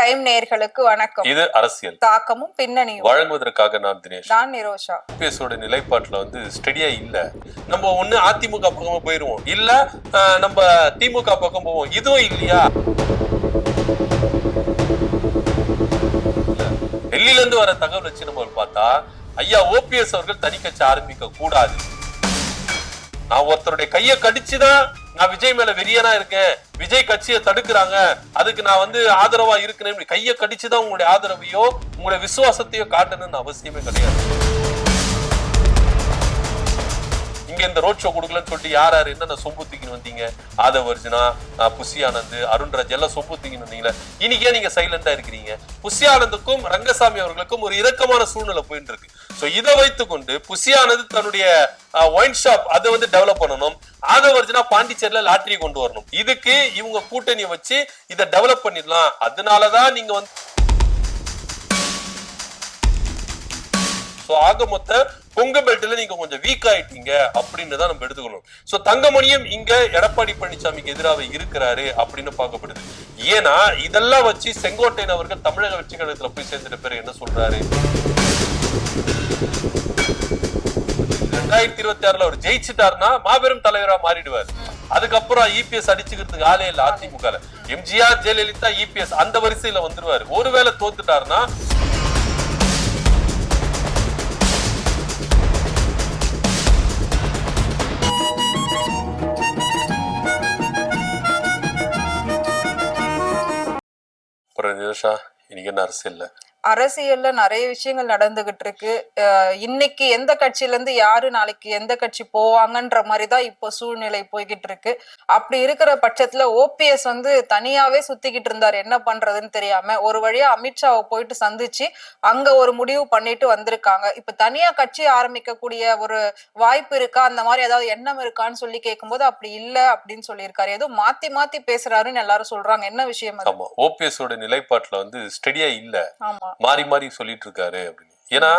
Prime நேயர்களுக்கு வணக்கம். இது அரசியல் தாக்கமும் பின்னணியும் வழங்குவதற்காக நான் தினேஷ். நான் நிரோஷா. ஓபிஎஸோட நிலைப்பாட்டுல ஸ்டெடியா இல்ல. நம்ம ஒண்ணு அதிமுக பக்கமா போயிருவோம், இல்ல நம்ம திமுக பக்கம் போவோம். இதுவும் இல்லையா? டெல்லியில இருந்து வர தகவல் வச்சு நம்ம பார்த்தா ஐயா ஓபிஎஸ் அவர்கள் தனி கட்சி ஆரம்பிக்க கூடாது. நான் ஒருத்தருடைய கைய கடிச்சுதான் நான் விஜய் மேல வெறியனா இருக்கேன், விஜய் கட்சியை தடுக்கிறாங்க, அதுக்கு நான் ஆதரவா இருக்கிறேன், கைய கடிச்சுதான் உங்களுடைய ஆதரவையோ உங்களுடைய விசுவாசத்தையோ காட்டணும்னு அவசியமே கிடையாது. இங்க இந்த ரோட் ஷோ கொடுக்கலன்னு சொல்லிட்டு யார் யாரு என்னென்ன சொம்பு தூக்கின்னு வந்தீங்க? ஆதவர்ஜுனா, புஷி ஆனந்த், அருண்ராஜ் எல்லாம் சொம்பு தூக்கின்னு வந்தீங்களா? இன்னைக்கே நீங்க சைலண்டா இருக்கிறீங்க. புஷி ஆனந்துக்கும் ரங்கசாமி அவர்களுக்கும் ஒரு இரக்கமான சூழ்நிலை போயிட்டு இருக்கு. சோ இதை வைத்துக்கொண்டு புஷி ஆனந்த் தன்னுடைய ஒயின் ஷாப் அதை டெவலப் பண்ணணும், ஆதவர்ஜுனா பாண்டிச்சேரியில லாட்டரி கொண்டு வரணும். இதுக்கு இவங்க கூட்டணியை வச்சு இதை டெவலப் பண்ணிடலாம். அதனாலதான் நீங்க ஆக மொத்த கொங்கு பெல்ட்ல நீங்க கொஞ்சம் வீக் ஆயிட்டீங்க அப்படின்னு தான் நம்ம எடுத்துக்கணும். சோ தங்கமணியும் இங்க எடப்பாடி பழனிசாமிக்கு எதிராக இருக்கிறாரு அப்படின்னு பார்க்கப்படுது. ஏன்னா இதெல்லாம் வச்சு செங்கோட்டையன் அவர்கள் தமிழக வெற்றி கழகத்துல போய் சேர்ந்துட்ட பேர் என்ன சொல்றாரு? 2026 அவர் ஜெயிச்சுட்டாருன்னா மாபெரும் தலைவரா மாறிடுவார். அதுக்கப்புறம் இபிஎஸ் அடிச்சுக்கிறதுக்கு ஆளே இல்ல அதிமுக. எம்ஜிஆர், ஜெயலலிதா, இபிஎஸ் அந்த வரிசையில வந்துருவாரு. ஒருவேளை தோத்துட்டாருன்னா இன்னைக்கு என்ன அரசியல்ல நிறைய விஷயங்கள் நடந்துகிட்டு இருக்கு. இன்னைக்கு எந்த கட்சியில இருந்து யாரு நாளைக்கு எந்த கட்சி போவாங்கன்ற மாதிரிதான் இப்போ சூழ்நிலை போய்கிட்டு இருக்கு. அப்படி இருக்கிற பட்சத்துல ஓபிஎஸ் தனியாவே சுத்திக்கிட்டு இருந்தாரு, என்ன பண்றதுன்னு தெரியாம. ஒரு வழியா அமித்ஷாவை போயிட்டு சந்திச்சு அங்க ஒரு முடிவு பண்ணிட்டு வந்திருக்காங்க. இப்ப தனியா கட்சி ஆரம்பிக்க கூடிய ஒரு வாய்ப்பு இருக்கா, அந்த மாதிரி ஏதாவது எண்ணம் இருக்கான்னு சொல்லி கேட்கும்போது அப்படி இல்ல அப்படின்னு சொல்லியிருக்காரு. ஏதோ மாத்தி மாத்தி பேசுறாருன்னு எல்லாரும் சொல்றாங்க. என்ன விஷயம்? ஓபிஎஸோட நிலைப்பாட்டுல ஸ்டெடியா இல்ல, ஆமா, மாறி மாறி சொல்லிட்டு இருக்காரு அப்படின்னு. ஏன்னா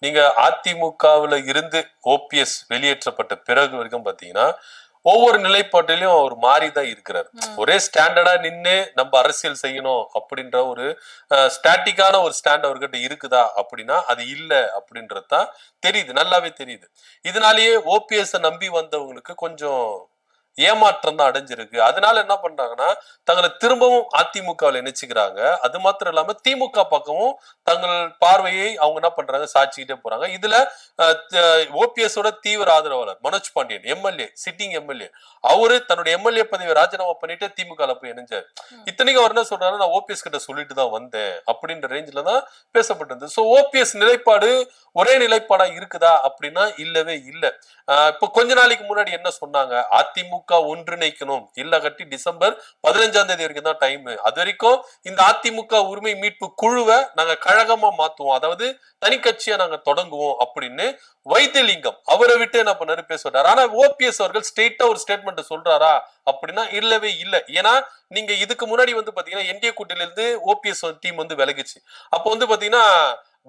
நீங்க அதிமுகவுல இருந்து ஓபிஎஸ் வெளியேற்றப்பட்ட பிறகு வரைக்கும் பாத்தீங்கன்னா ஒவ்வொரு நிலைப்பாட்டிலையும் அவர் மாறிதான் இருக்கிறார். ஒரே ஸ்டாண்டர்டா நின்று நம்ம அரசியல் செய்யணும் அப்படின்ற ஒரு ஸ்டாட்டிக்கான ஒரு ஸ்டாண்ட் அவர்கிட்ட இருக்குதா அப்படின்னா அது இல்ல அப்படின்றதுதான் தெரியுது, நல்லாவே தெரியுது. இதனாலேயே ஓபிஎஸ் நம்பி வந்தவங்களுக்கு கொஞ்சம் ஏமாற்றம் தான் அடைஞ்சிருக்கு. அதனால என்ன பண்றாங்கன்னா தங்களை திரும்பவும் அதிமுகவில் இணைச்சுக்கிறாங்க. அது மாத்திரம் இல்லாம திமுக பக்கமும் தங்கள் பார்வையை அவங்க என்ன பண்றாங்க, சாட்சிக்கிட்டே போறாங்க. இதுல ஓபிஎஸோட தீவிர ஆதரவாளர் Manoj Pandian MLA, sitting MLA, அவரு தன்னுடைய எம்எல்ஏ பதவியை ராஜினாமா பண்ணிட்டு திமுக போய் இணைஞ்சார். இத்தனைக்கும் அவர் என்ன சொல்றாரு, நான் ஓபிஎஸ் கிட்ட சொல்லிட்டு தான் வந்தேன் அப்படின்ற ரேஞ்சில தான் பேசப்பட்டது. சோ ஓபிஎஸ் நிலைப்பாடு ஒரே நிலைப்பாடா இருக்குதா அப்படின்னா இல்லவே இல்லை. இப்ப கொஞ்ச நாளைக்கு முன்னாடி என்ன சொன்னாங்க, அதிமுக ஒன்றிணைக்கணும், இல்ல கட்டி டிசம்பர் 15ஆம் தேதி வரைக்கும் தான் டைம், அது வரைக்கும் இந்த அதிமுக உரிமை மீட்பு குழுவை நாங்க கழகமா மாத்துவோம், அதாவது தனி கட்சியா நாங்க தொடங்குவோம் அப்படின்னு வைத்தியலிங்கம் அவரை விட்டு என்ன பண்ணாரு பேசுறாரு. ஆனா ஓபிஎஸ் அவர்கள் ஸ்ட்ரெயிட்டா ஒரு ஸ்டேட்மெண்ட் சொல்றாரா அப்படின்னா இல்லவே இல்லை. ஏன்னா நீங்க இதுக்கு முன்னாடி பாத்தீங்கன்னா என்டிஏ கூட்டணியில இருந்து ஓபிஎஸ் டீம் விலகிச்சு. அப்போ பாத்தீங்கன்னா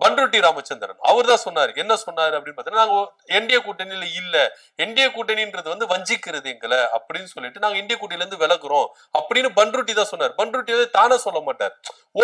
பண்ருட்டி ராமச்சந்திரன் அவர் தான் சொன்னாரு. என்ன சொன்னாரு அப்படின்னு பாத்தீங்கன்னா, நாங்க என்டிஏ கூட்டணியில இல்ல, என்டிஏ கூட்டணின்றது வஞ்சிக்கிறது எங்களை அப்படின்னு சொல்லிட்டு நாங்க என்டிஏ கூட்டணியில இருந்து விலகுறோம் அப்படின்னு பண்ருட்டி தான் சொன்னார். பண்ருட்டி தானே சொல்ல மாட்டார்,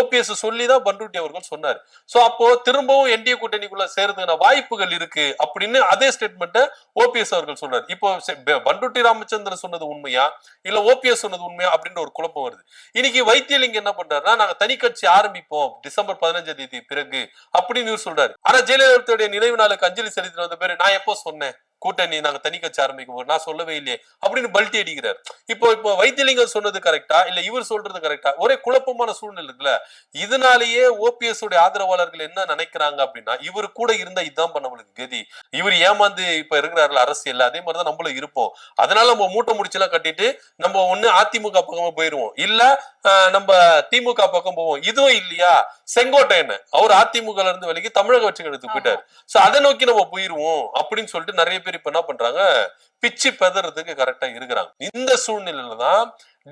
ஓபிஎஸ் சொல்லிதான் பண்ருட்டி அவர்கள் சொன்னார். சோ அப்போ திரும்பவும் என்டிஏ கூட்டணிக்குள்ள சேர்றதுக்கான வாய்ப்புகள் இருக்கு அப்படின்னு அதே ஸ்டேட்மெண்ட் ஓபிஎஸ் அவர்கள் சொன்னார். இப்போ பண்ருட்டி ராமச்சந்திரன் சொன்னது உண்மையா இல்ல ஓபிஎஸ் சொன்னது உண்மையா அப்படின்ற ஒரு குழப்பம் வருது. இன்னைக்கு வைத்தியலிங்கம் என்ன பண்றாருன்னா, நாங்க தனி கட்சி ஆரம்பிப்போம் டிசம்பர் 15ஆம் தேதி பிறகு அப்படின்னு சொல்றாரு. ஆனா ஜெயலலிதாவுடைய நினைவு நாளுக்கு அஞ்சலி செலுத்தின வந்த பேரு நான் எப்போ சொன்னேன் கூட்டணி நாங்க தனி கட்சி ஆரம்பிக்கும், நான் சொல்லவே இல்லையே அப்படின்னு பல்ட்டி அடிக்கிறார். இப்போ வைத்தியலிங்கம் சொன்னது கரெக்டா இல்ல இவர் சொல்றது கரெக்டா? ஒரே குழப்பமான சூழ்நிலை இருக்குல்ல. இதனாலேயே ஓபிஎஸ் உடைய ஆதரவாளர்கள் என்ன நினைக்கிறாங்க அப்படின்னா, இவர் கூட இருந்தா இதுதான் நம்மளுக்கு கதி, இவர் ஏமாந்து இப்ப இருக்கிறார்கள் அரசியல், அதே மாதிரிதான் நம்மளும் இருப்போம், அதனால நம்ம மூட்டை முடிச்செல்லாம் கட்டிட்டு நம்ம ஒண்ணு அதிமுக பக்கமா போயிருவோம், இல்ல நம்ம திமுக பக்கம் போவோம். இதுவும் இல்லையா, செங்கோட்டையன் அவர் அதிமுக இருந்து விலகி தமிழக வெற்றி கழகத்துக்கு போயிட்டாரு. சோ அதை நோக்கி நம்ம போயிருவோம் அப்படின்னு சொல்லிட்டு நிறைய பேர் இப்ப என்ன பண்றாங்க, பிச்சு பெதறதுக்கு கரெக்டா இருக்கிறாங்க. இந்த சூழ்நிலையில தான்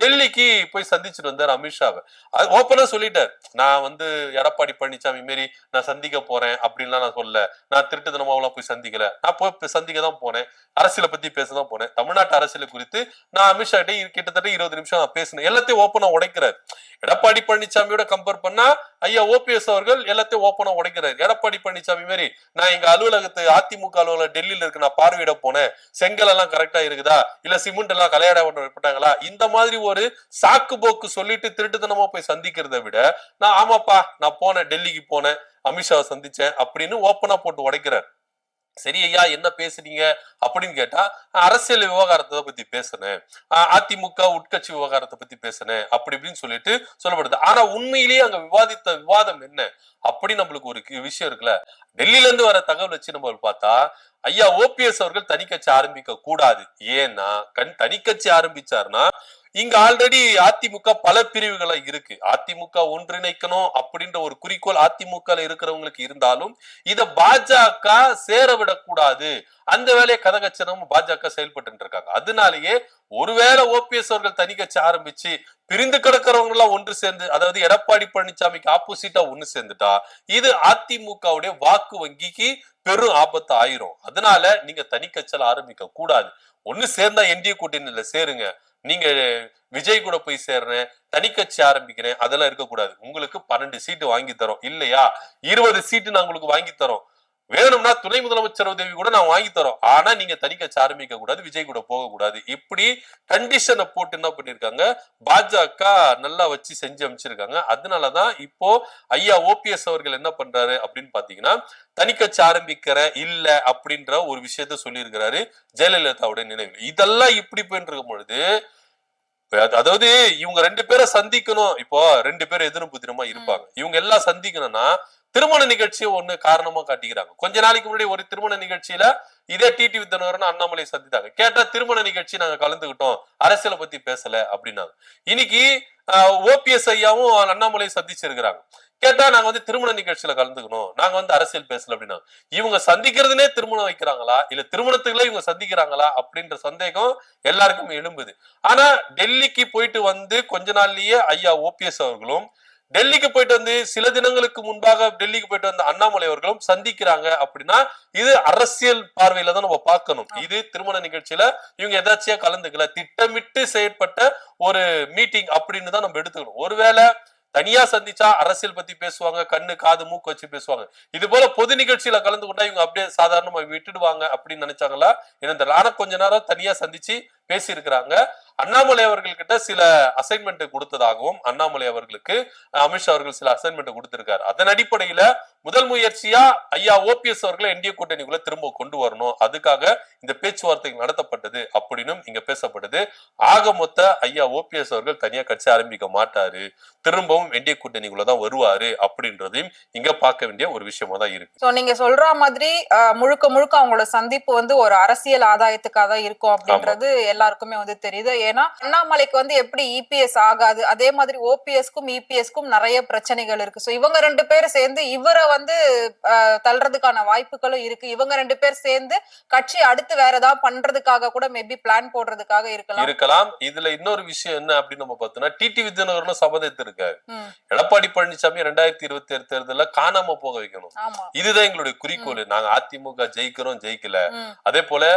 டெல்லிக்கு போய் சந்திச்சுட்டு வந்தார் அமித்ஷாவை. அது ஓப்பனா சொல்லிட்டார், நான் வந்து எடப்பாடி பழனிசாமி மாரி நான் சந்திக்க போறேன் அப்படின்லாம் நான் சொல்ல, நான் திருட்டுத்தனமாவெல்லாம் போய் சந்திக்கல, நான் போய் சந்திக்க தான் போனேன், அரசியலை பத்தி பேசதான் போனேன், தமிழ்நாட்டு அரசியலை குறித்து நான் அமித்ஷா கிட்டத்தட்ட 20 நிமிஷம் நான் பேசினேன். எல்லாத்தையும் ஓப்பனா உடைக்கிறார். எடப்பாடி பழனிசாமியோட கம்பேர் பண்ணா ஐயா ஓபிஎஸ் அவர்கள் எல்லாத்தையும் ஓப்பனா உடைக்கிறார். எடப்பாடி பழனிசாமி மாதிரி நான் எங்க அலுவலகத்து அதிமுக அலுவலகம் டெல்லியில இருக்கு, நான் பார்வையிட போனேன், செங்கல் எல்லாம் கரெக்டா இருக்குதா, இல்ல சிமெண்ட் எல்லாம் கலையாடப்பட்டாங்களா, இந்த மாதிரி ஒரு சாக்கு போக்கு சொல்லிட்டு திருட்டுத்தனமா போய் சந்திக்கிறத விட, நான் ஆமாப்பா நான் போனேன், டெல்லிக்கு போனேன், அமித்ஷாவை சந்திச்சேன் அப்படின்னு ஓப்பனா போட்டு உடைக்கிறார். சரி ஐயா என்ன பேசுறீங்க அப்படின்னு கேட்டா, அரசியல் விவகாரத்தை பத்தி பேசுனேன், அதிமுக உட்கட்சி விவகாரத்தை பத்தி பேசுனேன் அப்படி இப்படின்னு சொல்லிட்டு சொல்லப்படுது. ஆனா உண்மையிலேயே அங்க விவாதித்த விவாதம் என்ன அப்படி நம்மளுக்கு ஒரு விஷயம் இருக்குல்ல. டெல்லியில இருந்து வர தகவல் வச்சு நம்ம பார்த்தா, ஐயா ஓபிஎஸ் அவர்கள் தனி கட்சி ஆரம்பிக்க கூடாது. ஏன்னா தனி கட்சி ஆரம்பிச்சாருன்னா இங்க ஆல்ரெடி அதிமுக பல பிரிவுகளா இருக்கு. அதிமுக ஒன்றிணைக்கணும் அப்படின்ற ஒரு குறிக்கோள் அதிமுக இருக்கிறவங்களுக்கு இருந்தாலும் இத பாஜக சேர விடக்கூடாது, அந்த வேலையை கதகச்சனம் பாஜக செயல்பட்டு இருக்காங்க. அதனாலேயே ஒருவேளை ஓபிஎஸ் அவர்கள் தனி கட்சி ஆரம்பிச்சு பிரிந்து கிடக்கிறவங்க எல்லாம் ஒன்று சேர்ந்து, அதாவது எடப்பாடி பழனிசாமிக்கு ஆப்போசிட்டா ஒண்ணு சேர்ந்துட்டா இது அதிமுகவுடைய வாக்கு வங்கிக்கு பெரும் ஆபத்து ஆயிரும். அதனால நீங்க தனி கட்சியில ஆரம்பிக்க கூடாது. ஒண்ணு சேர்ந்தா என்டிஏ கூட்டணியில சேருங்க, நீங்க விஜய் கூட போய் சேர்றேன், தனி கட்சி ஆரம்பிக்கிறேன் அதெல்லாம் இருக்கக்கூடாது. உங்களுக்கு 12 சீட்டு வாங்கி தரோம், இல்லையா 20 சீட்டு நான் உங்களுக்கு வாங்கி தரோம், வேணும்னா துணை முதலமைச்சர் உதவி கூட நான் வாங்கி தரோம், ஆனா நீங்க தனி கட்சி ஆரம்பிக்க கூடாது, விஜய் கூட போக கூடாது. இப்படி கண்டிஷனை போட்டு என்ன பண்ணிருக்காங்க பாஜக நல்லா வச்சு செஞ்சு அமைச்சிருக்காங்க. அதனாலதான் இப்போ ஐயா ஓபிஎஸ் அவர்கள் என்ன பண்றாரு அப்படின்னு பாத்தீங்கன்னா, தனி கட்சி ஆரம்பிக்கிற இல்ல அப்படின்ற ஒரு விஷயத்த சொல்லியிருக்கிறாரு ஜெயலலிதாவுடைய நினைவு. இதெல்லாம் இப்படி போயிட்டு இருக்கும் பொழுது, அதாவது இவங்க 2 பேரை சந்திக்கணும், இப்போ 2 பேரும் எதிரும் புதிரமா இருப்பாங்க, இவங்க எல்லாம் சந்திக்கணும்னா திருமண நிகழ்ச்சியை ஒண்ணு காரணமா காட்டிக்கிறாங்க. கொஞ்ச நாளைக்கு முன்னாடி ஒரு திருமண நிகழ்ச்சியில இதே டிடிவி தினகரன் அண்ணாமலை சந்தித்தாங்க. கேட்டா திருமண நிகழ்ச்சி நாங்க கலந்துகிட்டோம், அரசியலை பத்தி பேசல அப்படின்னாங்க. இன்னைக்கு ஓபிஎஸ் ஐயாவும் அண்ணாமலை சந்திச்சிருக்கிறாங்க. கேட்டா நாங்க வந்து திருமண நிகழ்ச்சியில கலந்துக்கணும், நாங்க வந்து அரசியல் பேசல அப்படின்னா, இவங்க சந்திக்கிறதுனே திருமணம் வைக்கிறாங்களா இல்ல திருமணத்துக்குள்ள இவங்க சந்திக்கிறாங்களா அப்படின்ற சந்தேகம் எல்லாருக்கும் எழும்புது. ஆனா டெல்லிக்கு போயிட்டு வந்து கொஞ்ச நாள்லயே ஐயா ஓபிஎஸ் அவர்களும், டெல்லிக்கு போயிட்டு வந்து சில தினங்களுக்கு முன்பாக டெல்லிக்கு போயிட்டு வந்த அண்ணாமலை அவர்களும் சந்திக்கிறாங்க அப்படின்னா இது அரசியல் பார்வையில தான் நம்ம பார்க்கணும். இது திருமண நிகழ்ச்சியில இவங்க எதாச்சியா கலந்துக்கல, திட்டமிட்டு செயற்பட்ட ஒரு மீட்டிங் அப்படின்னு தான் நம்ம எடுத்துக்கணும். ஒருவேளை தனியா சந்திச்சா அரசியல் பத்தி பேசுவாங்க, கண்ணு காது மூக்கு வச்சு பேசுவாங்க, இது போல பொது நிகழ்ச்சியில கலந்து கொண்டா இவங்க அப்படியே சாதாரணமா விட்டுடுவாங்க அப்படின்னு நினைச்சாங்களா என்ன தெரியல. ஆனா கொஞ்ச நேரம் தனியா சந்திச்சு பேசி இருக்கிறாங்க. அண்ணாமலை அவர்கள்கிட்ட சில அசைன்மெண்ட் கொடுத்ததாகவும், அண்ணாமலை அவர்களுக்கு அமித்ஷா அவர்கள் சில அசைன்மெண்ட் கொடுத்திருக்காரு. அதன் அடிப்படையில முதல் முயற்சியா ஐயா ஓபிஎஸ் அவர்களை என்டிஏ கூட்டணிக்குள்ள திரும்ப கொண்டு வரணும், அதுக்காக இந்த பேச்சுவார்த்தைகள் நடத்தப்பட்டது அப்படின்னு இங்க பேசப்படுது. ஆக மொத்த ஐயா ஓபிஎஸ் அவர்கள் தனியா கட்சி ஆரம்பிக்க மாட்டாரு, திரும்பவும் என்டிஏ கூட்டணிக்குள்ளதான் வருவாரு அப்படின்றதையும் இங்க பார்க்க வேண்டிய ஒரு விஷயமா தான் இருக்கு. நீங்க சொல்ற மாதிரி முழுக்க முழுக்க அவங்களோட சந்திப்பு வந்து ஒரு அரசியல் ஆதாயத்துக்காக தான் இருக்கும் அப்படின்றது எல்லாருக்குமே வந்து தெரியுது. ஏன்னா அண்ணாமலைக்கு வந்து எப்படி இபிஎஸ் ஆகாது, அதே மாதிரி ஓபிஎஸ்க்கும் இபிஎஸ்க்கும் நிறைய பிரச்சனைகள் இருக்கு. சோ இவங்க 2 பேரும் சேர்ந்து இவரை வந்து தள்ளுறதுக்கான வாய்ப்புகளும் இருக்கு. இவங்க 2 பேர் சேர்ந்து கட்சி அடுத்து வேற ஏதாவது பண்றதுக்காக கூட மேபி பிளான் போடுறதுக்காக இருக்கலாம். இதுல இன்னொரு விஷயம் என்ன அப்படின்னு நம்ம பார்த்தோம்னா, டிடிவி தினகரனும் சபதத்து இருக்காரு, எடப்பாடி பழனிசாமி 2027 தேர்தல காணாம போக வைக்கணும், இதுதான் எங்களுடைய குறிக்கோள். நாங்க அதிமுக ஜெயிக்கிறோம் ஜெயிக்கல, அதே போல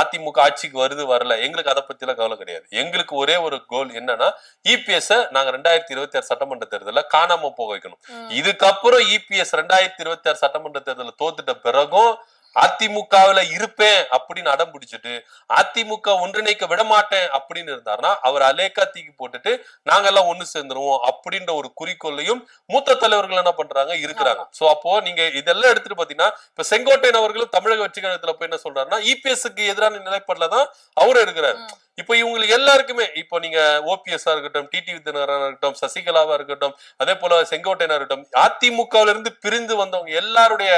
அதிமுக ஆட்சிக்கு வருது வரல, எங்களுக்கு அதை பத்தி எல்லாம் கவலை கிடையாது. எங்களுக்கு ஒரே ஒரு கோல் என்னன்னா இபிஎஸ் நாங்க 2026 சட்டமன்ற தேர்தல காணாம போக வைக்கணும். இதுக்கப்புறம் இபிஎஸ் 2026 சட்டமன்ற தேர்தல தோத்துட்ட பிறகும் அதிமுகவுல இருப்பேன் அப்படின்னு அடம் பிடிச்சிட்டு அதிமுக ஒன்றிணைக்க விடமாட்டேன் அப்படின்னு இருந்தாருன்னா அவர் அலேக்கா தூக்கி போட்டுட்டு நாங்கெல்லாம் ஒண்ணு சேர்ந்துருவோம் அப்படின்ற ஒரு குறிக்கோளையும் மூத்த தலைவர்கள் என்ன பண்றாங்க இருக்கிறாங்க. சோ அப்போ நீங்க இதெல்லாம் எடுத்துட்டு பாத்தீங்கன்னா, இப்ப செங்கோட்டையன் அவர்களும் தமிழக வெற்றி கழகத்துல போய் என்ன சொல்றாருன்னா இபிஎஸ்க்கு எதிரான நிலைப்பாடுலதான் அவரு இருக்கிறாரு. இப்ப இவங்களுக்கு எல்லாருக்குமே, இப்போ நீங்க ஓபிஎஸ் இருக்கட்டும், டிடிவி தினகரன் இருக்கட்டும், சசிகலாவா இருக்கட்டும், அதே போல செங்கோட்டையனா இருக்கட்டும், அதிமுகவில இருந்து பிரிந்து வந்தவங்க எல்லாருடைய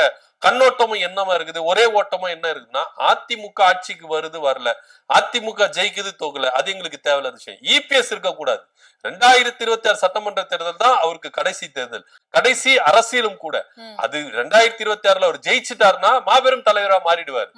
கண்ணோட்டமும் என்னமா இருக்குது, ஒரே ஓட்டமா என்ன இருக்குன்னா அதிமுக ஆட்சிக்கு வருது வரல, அதிமுக ஜெயிக்குது தோக்கல, அது எங்களுக்கு தேவையில்லாத விஷயம். இபிஎஸ் இருக்க கூடாது. 2026 சட்டமன்ற தேர்தல் தான் அவருக்கு கடைசி தேர்தல், கடைசி அரசியலும் கூட. அது 2026 அவர் ஜெயிச்சுட்டாருன்னா மாபெரும் தலைவரா மாறிடுவார்.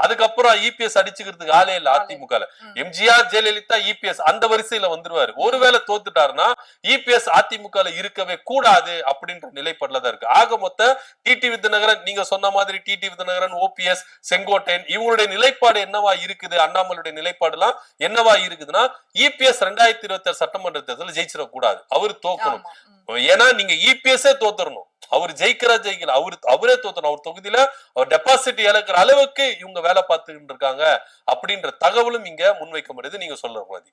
அதுக்கப்புறம் இபிஎஸ் அடிச்சுக்கிறதுக்கு ஆளே இல்ல அதிமுக. எம்ஜிஆர், ஜெயலலிதா, இபிஎஸ் அந்த வரிசையில வந்துருவாரு. ஒருவேளை தோத்துட்டாருன்னா இபிஎஸ் அதிமுக இருக்கவே கூடாது அப்படின்ற நிலைப்பாடுல தான் இருக்கு. ஆக மொத்த டிடி விதிநகரன், நீங்க சொன்ன மாதிரி டிடி விதிநகரன், ஓபிஎஸ், செங்கோட்டையன் இவங்களுடைய நிலைப்பாடு என்னவா இருக்குது, அண்ணாமலையுடைய நிலைப்பாடு எல்லாம் என்னவா இருக்குதுன்னா இபிஎஸ் 2026 சட்டமன்ற தேர்தல் ஜெயிச்சிடக்கூடாது, அவரு தோக்கணும். ஏன்னா நீங்க இபிஎஸ்ஸே தோத்துறணும், அவர் ஜெயிக்கல, அவரே தோத்தணும். அவர் தொகுதியில அவர் டெபாசிட் இழக்கிற அளவுக்கு இவங்க வேலை பார்த்துக்கிட்டு இருக்காங்க அப்படின்ற தகவலும் இங்க முன்வைக்கப்படுது. நீங்க சொல்ற மாதிரி.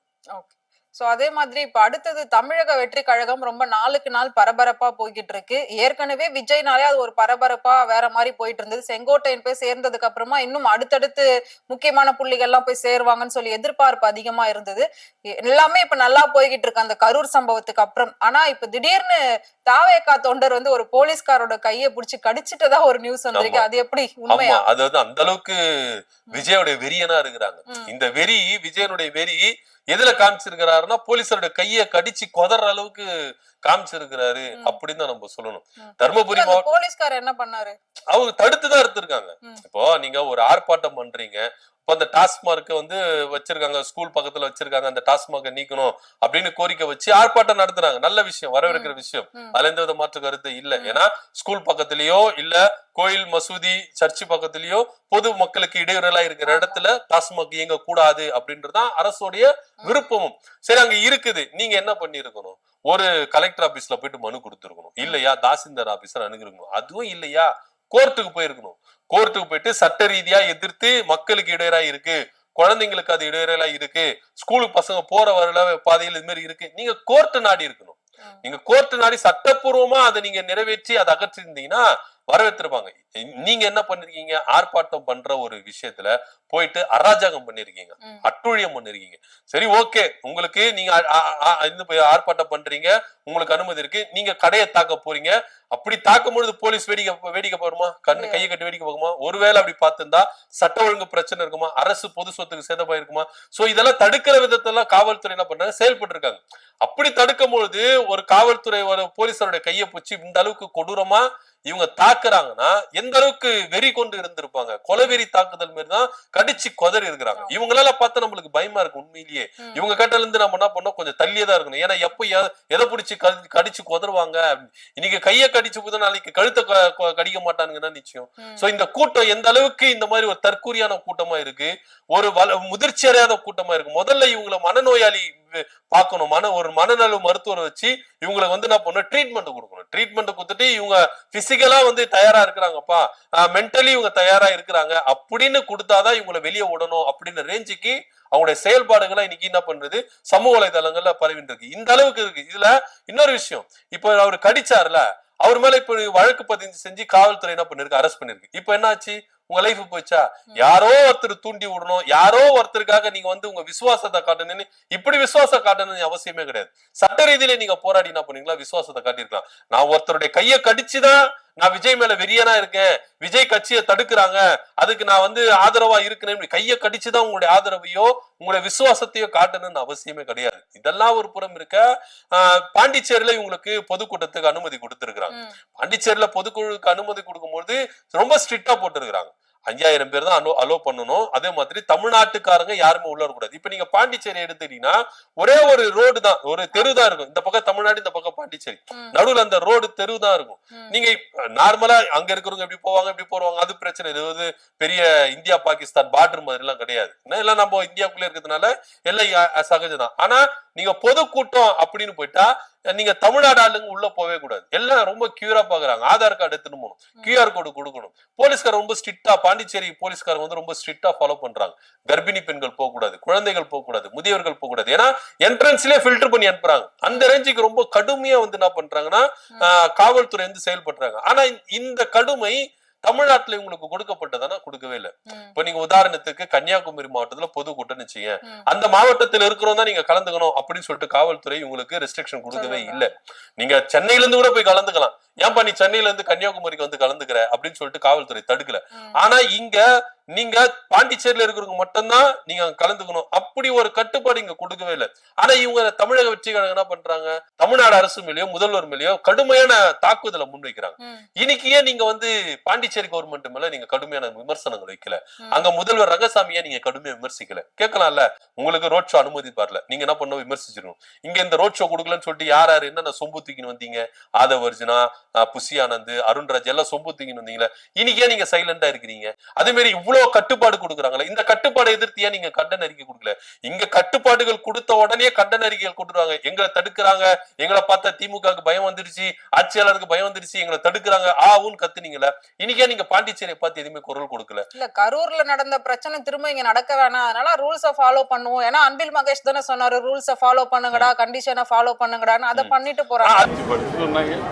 சோ அதே மாதிரி இப்ப அடுத்தது தமிழக வெற்றி கழகம் ரொம்ப நாளுக்கு நாள் பரபரப்பா போய்கிட்டு இருக்கு. ஏற்கனவே விஜய்னாலே அது ஒரு பரபரப்பா வேற மாதிரி போயிட்டு இருந்தது. செங்கோட்டையன் போய் சேர்ந்ததுக்கு அப்புறமா இன்னும் அடுத்தடுத்து முக்கியமான புள்ளிகள் எல்லாம் போய் சேருவாங்கன்னு சொல்லி எதிர்பார்ப்பு அதிகமா இருந்தது. எல்லாமே இப்ப நல்லா போய்கிட்டு இருக்கு அந்த கரூர் சம்பவத்துக்கு அப்புறம். ஆனா இப்ப திடீர்னு தாவேகா தொண்டர் வந்து ஒரு போலீஸ்காரோட கையை பிடிச்சி கடிச்சிட்டதா ஒரு நியூஸ் வந்திருக்கு. அது எப்படி உண்மையா? அதாவது அந்த அளவுக்கு விஜயோட வெறியனா இருக்கிறாங்க. இந்த வெறி, விஜயனுடைய வெறி எதுல காமிச்சிருக்கிறாருன்னா போலீஸோட கைய கடிச்சு கொதற அளவுக்கு காமிச்சிருக்கிறாரு அப்படின்னு தான் நம்ம சொல்லணும். தர்மபுரி போலீஸ்காரர் என்ன பண்ணாரு? அவங்க தடுத்துதான் எடுத்திருக்காங்க. இப்போ நீங்க ஒரு ஆர்ப்பாட்டம் பண்றீங்க, இப்ப அந்த டாஸ்மார்க் வந்து வச்சிருக்காங்க, ஸ்கூல் பக்கத்துல வச்சிருக்காங்க, அந்த டாஸ்மார்க்கை நீக்கணும் அப்படின்னு கோரிக்கை வச்சு ஆர்ப்பாட்டம் நடத்துறாங்க. நல்ல விஷயம், வரவேற்கிற விஷயம், அதுல எந்த வித மாற்று கருத்து இல்ல. ஏன்னா ஸ்கூல் பக்கத்திலயோ இல்ல கோயில், மசூதி, சர்ச்சு பக்கத்திலயோ பொது மக்களுக்கு இடையூறலா இருக்கிற இடத்துல டாஸ்மாக் இயங்க கூடாது அப்படின்றதுதான் அரசுடைய விருப்பமும். சரி, அங்க இருக்குது, நீங்க என்ன பண்ணிருக்கணும்? ஒரு கலெக்டர் ஆபீஸ்ல போயிட்டு மனு கொடுத்துருக்கணும், இல்லையா தாசில்தார் ஆபீசர் அணுகிருக்கணும், அதுவும் இல்லையா கோர்ட்டுக்கு போயிருக்கணும். கோர்ட்டுக்கு போயிட்டு சட்ட ரீதியா எதிர்த்து மக்களுக்கு இடையூறா இருக்கு, குழந்தைங்களுக்கு அது இடையூறா இருக்கு, ஸ்கூலுக்கு பசங்க போற வரல பாதையில் இது மாதிரி இருக்கு, நீங்க கோர்ட்டு நாடி இருக்கணும். நீங்க கோர்ட்டு நாடி சட்டப்பூர்வமா அதை நீங்க நிறைவேற்றி அதை அகற்றிருந்தீங்கன்னா வரவேற்றிருப்பாங்க. நீங்க என்ன பண்ணிருக்கீங்க? ஆர்ப்பாட்டம் பண்ற ஒரு விஷயத்துல போயிட்டு அராஜகம் பண்ணிருக்கீங்க, அட்டுழியம் பண்ணிருக்கீங்க. சரி, ஓகே, உங்களுக்கு நீங்க ஆர்ப்பாட்டம் பண்றீங்க, உங்களுக்கு அனுமதி இருக்கு, நீங்க கடையை தாக்க போறீங்க. அப்படி தாக்கும் பொழுது போலீஸ் வேடிக்கை போடுமா? கண்ணு கையை கட்டி வேடிக்கை பார்க்குமா? ஒருவேளை அப்படி பார்த்திருந்தா சட்ட ஒழுங்கு பிரச்சனை இருக்குமா? அரசு பொது சொத்துக்கு சேதமா இருக்குமா? சோ இதெல்லாம் தடுக்கிற விதத்தெல்லாம் காவல்துறை என்ன பண்றாங்க? செயல்பட்டு இருக்காங்க. அப்படி தடுக்கும் பொழுது ஒரு காவல்துறை, ஒரு போலீஸாரோட கையை பிடிச்சி இந்த அளவுக்கு கொடூரமா இவங்க தாக்குறாங்கன்னா எந்த அளவுக்கு வெறி கொண்டு இருந்திருப்பாங்க. கொலைவெறி தாக்குதல் மாதிரிதான் கடிச்சு கொதறி இருக்கிறாங்க. இவங்களால பார்த்தா நம்மளுக்கு பயமா இருக்கு உண்மையிலேயே. இவங்க கிட்ட இருந்து நம்ம என்ன பண்ணோம், கொஞ்சம் தள்ளியதான் இருக்கணும். ஏன்னா எப்ப எதை பிடிச்சி கடிச்சு கொதருவாங்க. இன்னைக்கு கையை கடிச்சு போது நாளைக்கு கழுத்தை கடிக்க மாட்டானுங்கன்னா நிச்சயம். சோ இந்த கூட்டம் எந்த அளவுக்கு இந்த மாதிரி ஒரு தற்கூரியான கூட்டமா இருக்கு, ஒரு முதிர்ச்சி அடையாத கூட்டமா இருக்கு. முதல்ல இவங்களை மனநோயாளி பார்க்கணும், ஒரு மனநல மருத்துவரை வச்சு இவங்களை வந்து என்ன பண்ணணும், ட்ரீட்மெண்ட் கொடுக்கணும். ட்ரீட்மெண்ட் கொடுத்துட்டு இவங்க பிசிக்கலா வந்து தயாரா இருக்கிறாங்கப்பா, மென்டலி இவங்க தயாரா இருக்கிறாங்க அப்படின்னு கொடுத்தாதான் இவங்களை வெளியே விடணும் அப்படின்னு ரேஞ்சுக்கு அவங்களுடைய செயல்பாடுகளை இன்னைக்கு என்ன பண்றது, சமூக வலைதளங்கள்ல பரவிட்டு இருக்கு. இந்த அளவுக்கு இருக்கு. இதுல இன்னொரு விஷயம், இப்ப அவரு கடிச்சாருல, அவர் மேல இப்ப வழக்கு பதிவு செஞ்சு காவல்துறை என்ன பண்ணிருக்கு, அரெஸ்ட் பண்ணிருக்கு. இப்ப என்ன ஆச்சு? உங்க லைஃப் போச்சா? யாரோ ஒருத்தர் தூண்டி விடணும், யாரோ ஒருத்தருக்காக நீங்க வந்து உங்க விசுவாசத்தை காட்டணும்னு, இப்படி விசுவாசம் காட்டணும்னு அவசியமே கிடையாது. சட்ட ரீதியில நீங்க போராடி என்ன பண்ணீங்களா, விசுவாசத்தை காட்டிருக்கலாம். நான் ஒருத்தருடைய கையை கடிச்சுதான் நான் விஜய் மேல வெறியனா இருக்கேன், விஜய் கட்சியை தடுக்கிறாங்க, அதுக்கு நான் வந்து ஆதரவா இருக்கிறேன், கையை கடிச்சுதான் உங்களுடைய ஆதரவையோ உங்களுடைய விசுவாசத்தையோ காட்டணும்னு அவசியமே கிடையாது. இதெல்லாம் ஒரு புறம் இருக்க, பாண்டிச்சேரியில இவங்களுக்கு பொதுக்கூட்டத்துக்கு அனுமதி கொடுத்திருக்கிறாங்க. பாண்டிச்சேரியில பொதுக்குழுக்கு அனுமதி கொடுக்கும்போது ரொம்ப ஸ்ட்ரிக்டா போட்டிருக்கிறாங்க. 5000 பேர் தான் அலோ பண்ணணும். அதே மாதிரி தமிழ்நாட்டுக்காரங்க யாருமே உள்ள வரக்கூடாது. இப்ப நீங்க பாண்டிச்சேரி எடுத்துட்டீங்கன்னா ஒரே ஒரு ரோடு தான், ஒரு தெரு தான் இருக்கும். இந்த பக்கம் தமிழ்நாடு, இந்த பக்கம் பாண்டிச்சேரி, நடுவுல அந்த ரோடு தெரு தான் இருக்கும். நீங்க நார்மலா அங்க இருக்கிறவங்க எப்படி போவாங்க, எப்படி போவாங்க, அது பிரச்சனை. இது வந்து பெரிய இந்தியா பாகிஸ்தான் பார்டர் மாதிரி எல்லாம் கிடையாது. எல்லாம் நம்ம இந்தியாவுக்குள்ள இருக்கிறதுனால எல்லாம் சகஜதான். ஆனா நீங்க பொதுக்கூட்டம் அப்படின்னு போயிட்டா நீங்க தமிழ்நாடு ஆளுங்க உள்ள போவே கூடாது. எல்லாம் ரொம்ப கியூரா பாக்குறாங்க. ஆதார் கார்டு எடுத்துட்டு போகணும், கியூஆர் கோடு கொடுக்கணும். போலீஸ்கார் ரொம்ப ஸ்ட்ரிக்டா, பாண்டிச்சேரி போலீஸ்காரங்க வந்து ரொம்ப ஸ்ட்ரிக்டா ஃபாலோ பண்றாங்க. கர்ப்பிணி பெண்கள் போக கூடாது, குழந்தைகள் போக கூடாது, முதியவர்கள் போக கூடாது. ஏன்னா என்ட்ரன்ஸ்லயே ஃபில்டர் பண்ணி அனுப்புறாங்க. அந்த ரேஞ்சுக்கு ரொம்ப கடுமையா வந்து என்ன பண்றாங்கன்னா காவல்துறை வந்து செயல்படுறாங்க. ஆனா இந்த கடுமை தமிழ்நாட்டுல இவங்களுக்கு கொடுக்கப்பட்டதானா? கொடுக்கவே இல்லை. இப்ப நீங்க உதாரணத்துக்கு கன்னியாகுமரி மாவட்டத்துல பொதுக்கூட்டம் நிச்சய, அந்த மாவட்டத்தில் இருக்கிறோம் தான் நீங்க கலந்துக்கணும் அப்படின்னு சொல்லிட்டு காவல்துறை உங்களுக்கு ரெஸ்ட்ரிக்ஷன் கொடுக்கவே இல்லை. நீங்க சென்னையில இருந்து கூட போய் கலந்துக்கலாம். ஏன்பா நீ சென்னையில இருந்து கன்னியாகுமரிக்கு வந்து கலந்துக்கிற அப்படின்னு சொல்லிட்டு காவல்துறை தடுக்கல. ஆனா இங்க நீங்க பாண்டிச்சேரியில இருக்கிறவங்க மட்டும்தான் நீங்க கலந்துக்கணும் அப்படி ஒரு கட்டுப்பாடு இங்க கொடுக்கவே இல்லை. ஆனா இவங்க தமிழக வெற்றி கழகம் என்ன பண்றாங்க, தமிழ்நாடு அரசு மேலேயோ முதல்வர் மேலேயோ கடுமையான தாக்குதலை முன்வைக்கிறாங்க. இன்னைக்கு ஏன் நீங்க வந்து பாண்டிச்சேரி கவர்மெண்ட் மேல நீங்க கடுமையான விமர்சனங்கள் வைக்கல, அங்க முதல்வர் ரங்கசாமியா நீங்க கடுமையா விமர்சிக்கல? கேட்கலாம்ல, உங்களுக்கு ரோட் ஷோ அனுமதி பாரல, நீங்க என்ன பண்ண விமர்சிச்சிருக்கணும். இங்க இந்த ரோட் ஷோ கொடுக்கலன்னு சொல்லிட்டு யார் யாரு என்னென்ன சொம்பு தூக்கின்னு வந்தீங்க, ஆதவர்ஜுனா, புசி ஆனந்த், அருண்ராஜ் எல்லாம் சொம்பு தூக்கின்னு வந்தீங்களா, இன்னைக்கே நீங்க சைலண்டா இருக்கிறீங்க. அதே மாதிரி இவ்வளவு கட்டுப்பாடு கொடுக்குறாங்களே, இந்த கட்டுப்பாடு எதிர்த்தியா நீங்க கண்டன அறிக்கை கொடுக்கல. இங்க கட்டுப்பாடுகள் கொடுத்த உடனே கண்டன அறிக்கைகள் கொடுக்குறாங்க, எங்களை தடுக்கிறாங்க, எங்களை பார்த்தா திமுகவுக்கு பயம் வந்துருச்சு, ஆட்சியாளருக்கு பயம் வந்துருச்சு, எங்களை தடுக்கிறாங்க ஆவுன்னு கத்துனீங்களா, இன்னைக்கே நீங்க பாண்டிச்சேரியை பார்த்து எதுவுமே குரல் கொடுக்கல. இல்ல கரூர்ல நடந்த பிரச்சனை திரும்ப இங்க நடக்க வேணாம், அதனால ரூல்ஸ ஃபாலோ பண்ணுவோம். ஏன்னா அன்பில் மகேஷ் தானே சொன்னாரு ரூல்ஸ ஃபாலோ பண்ணுங்கடா, கண்டிஷனை ஃபாலோ பண்ணுங்கடான்னு, அதை பண்ணிட்டு போறாங்க.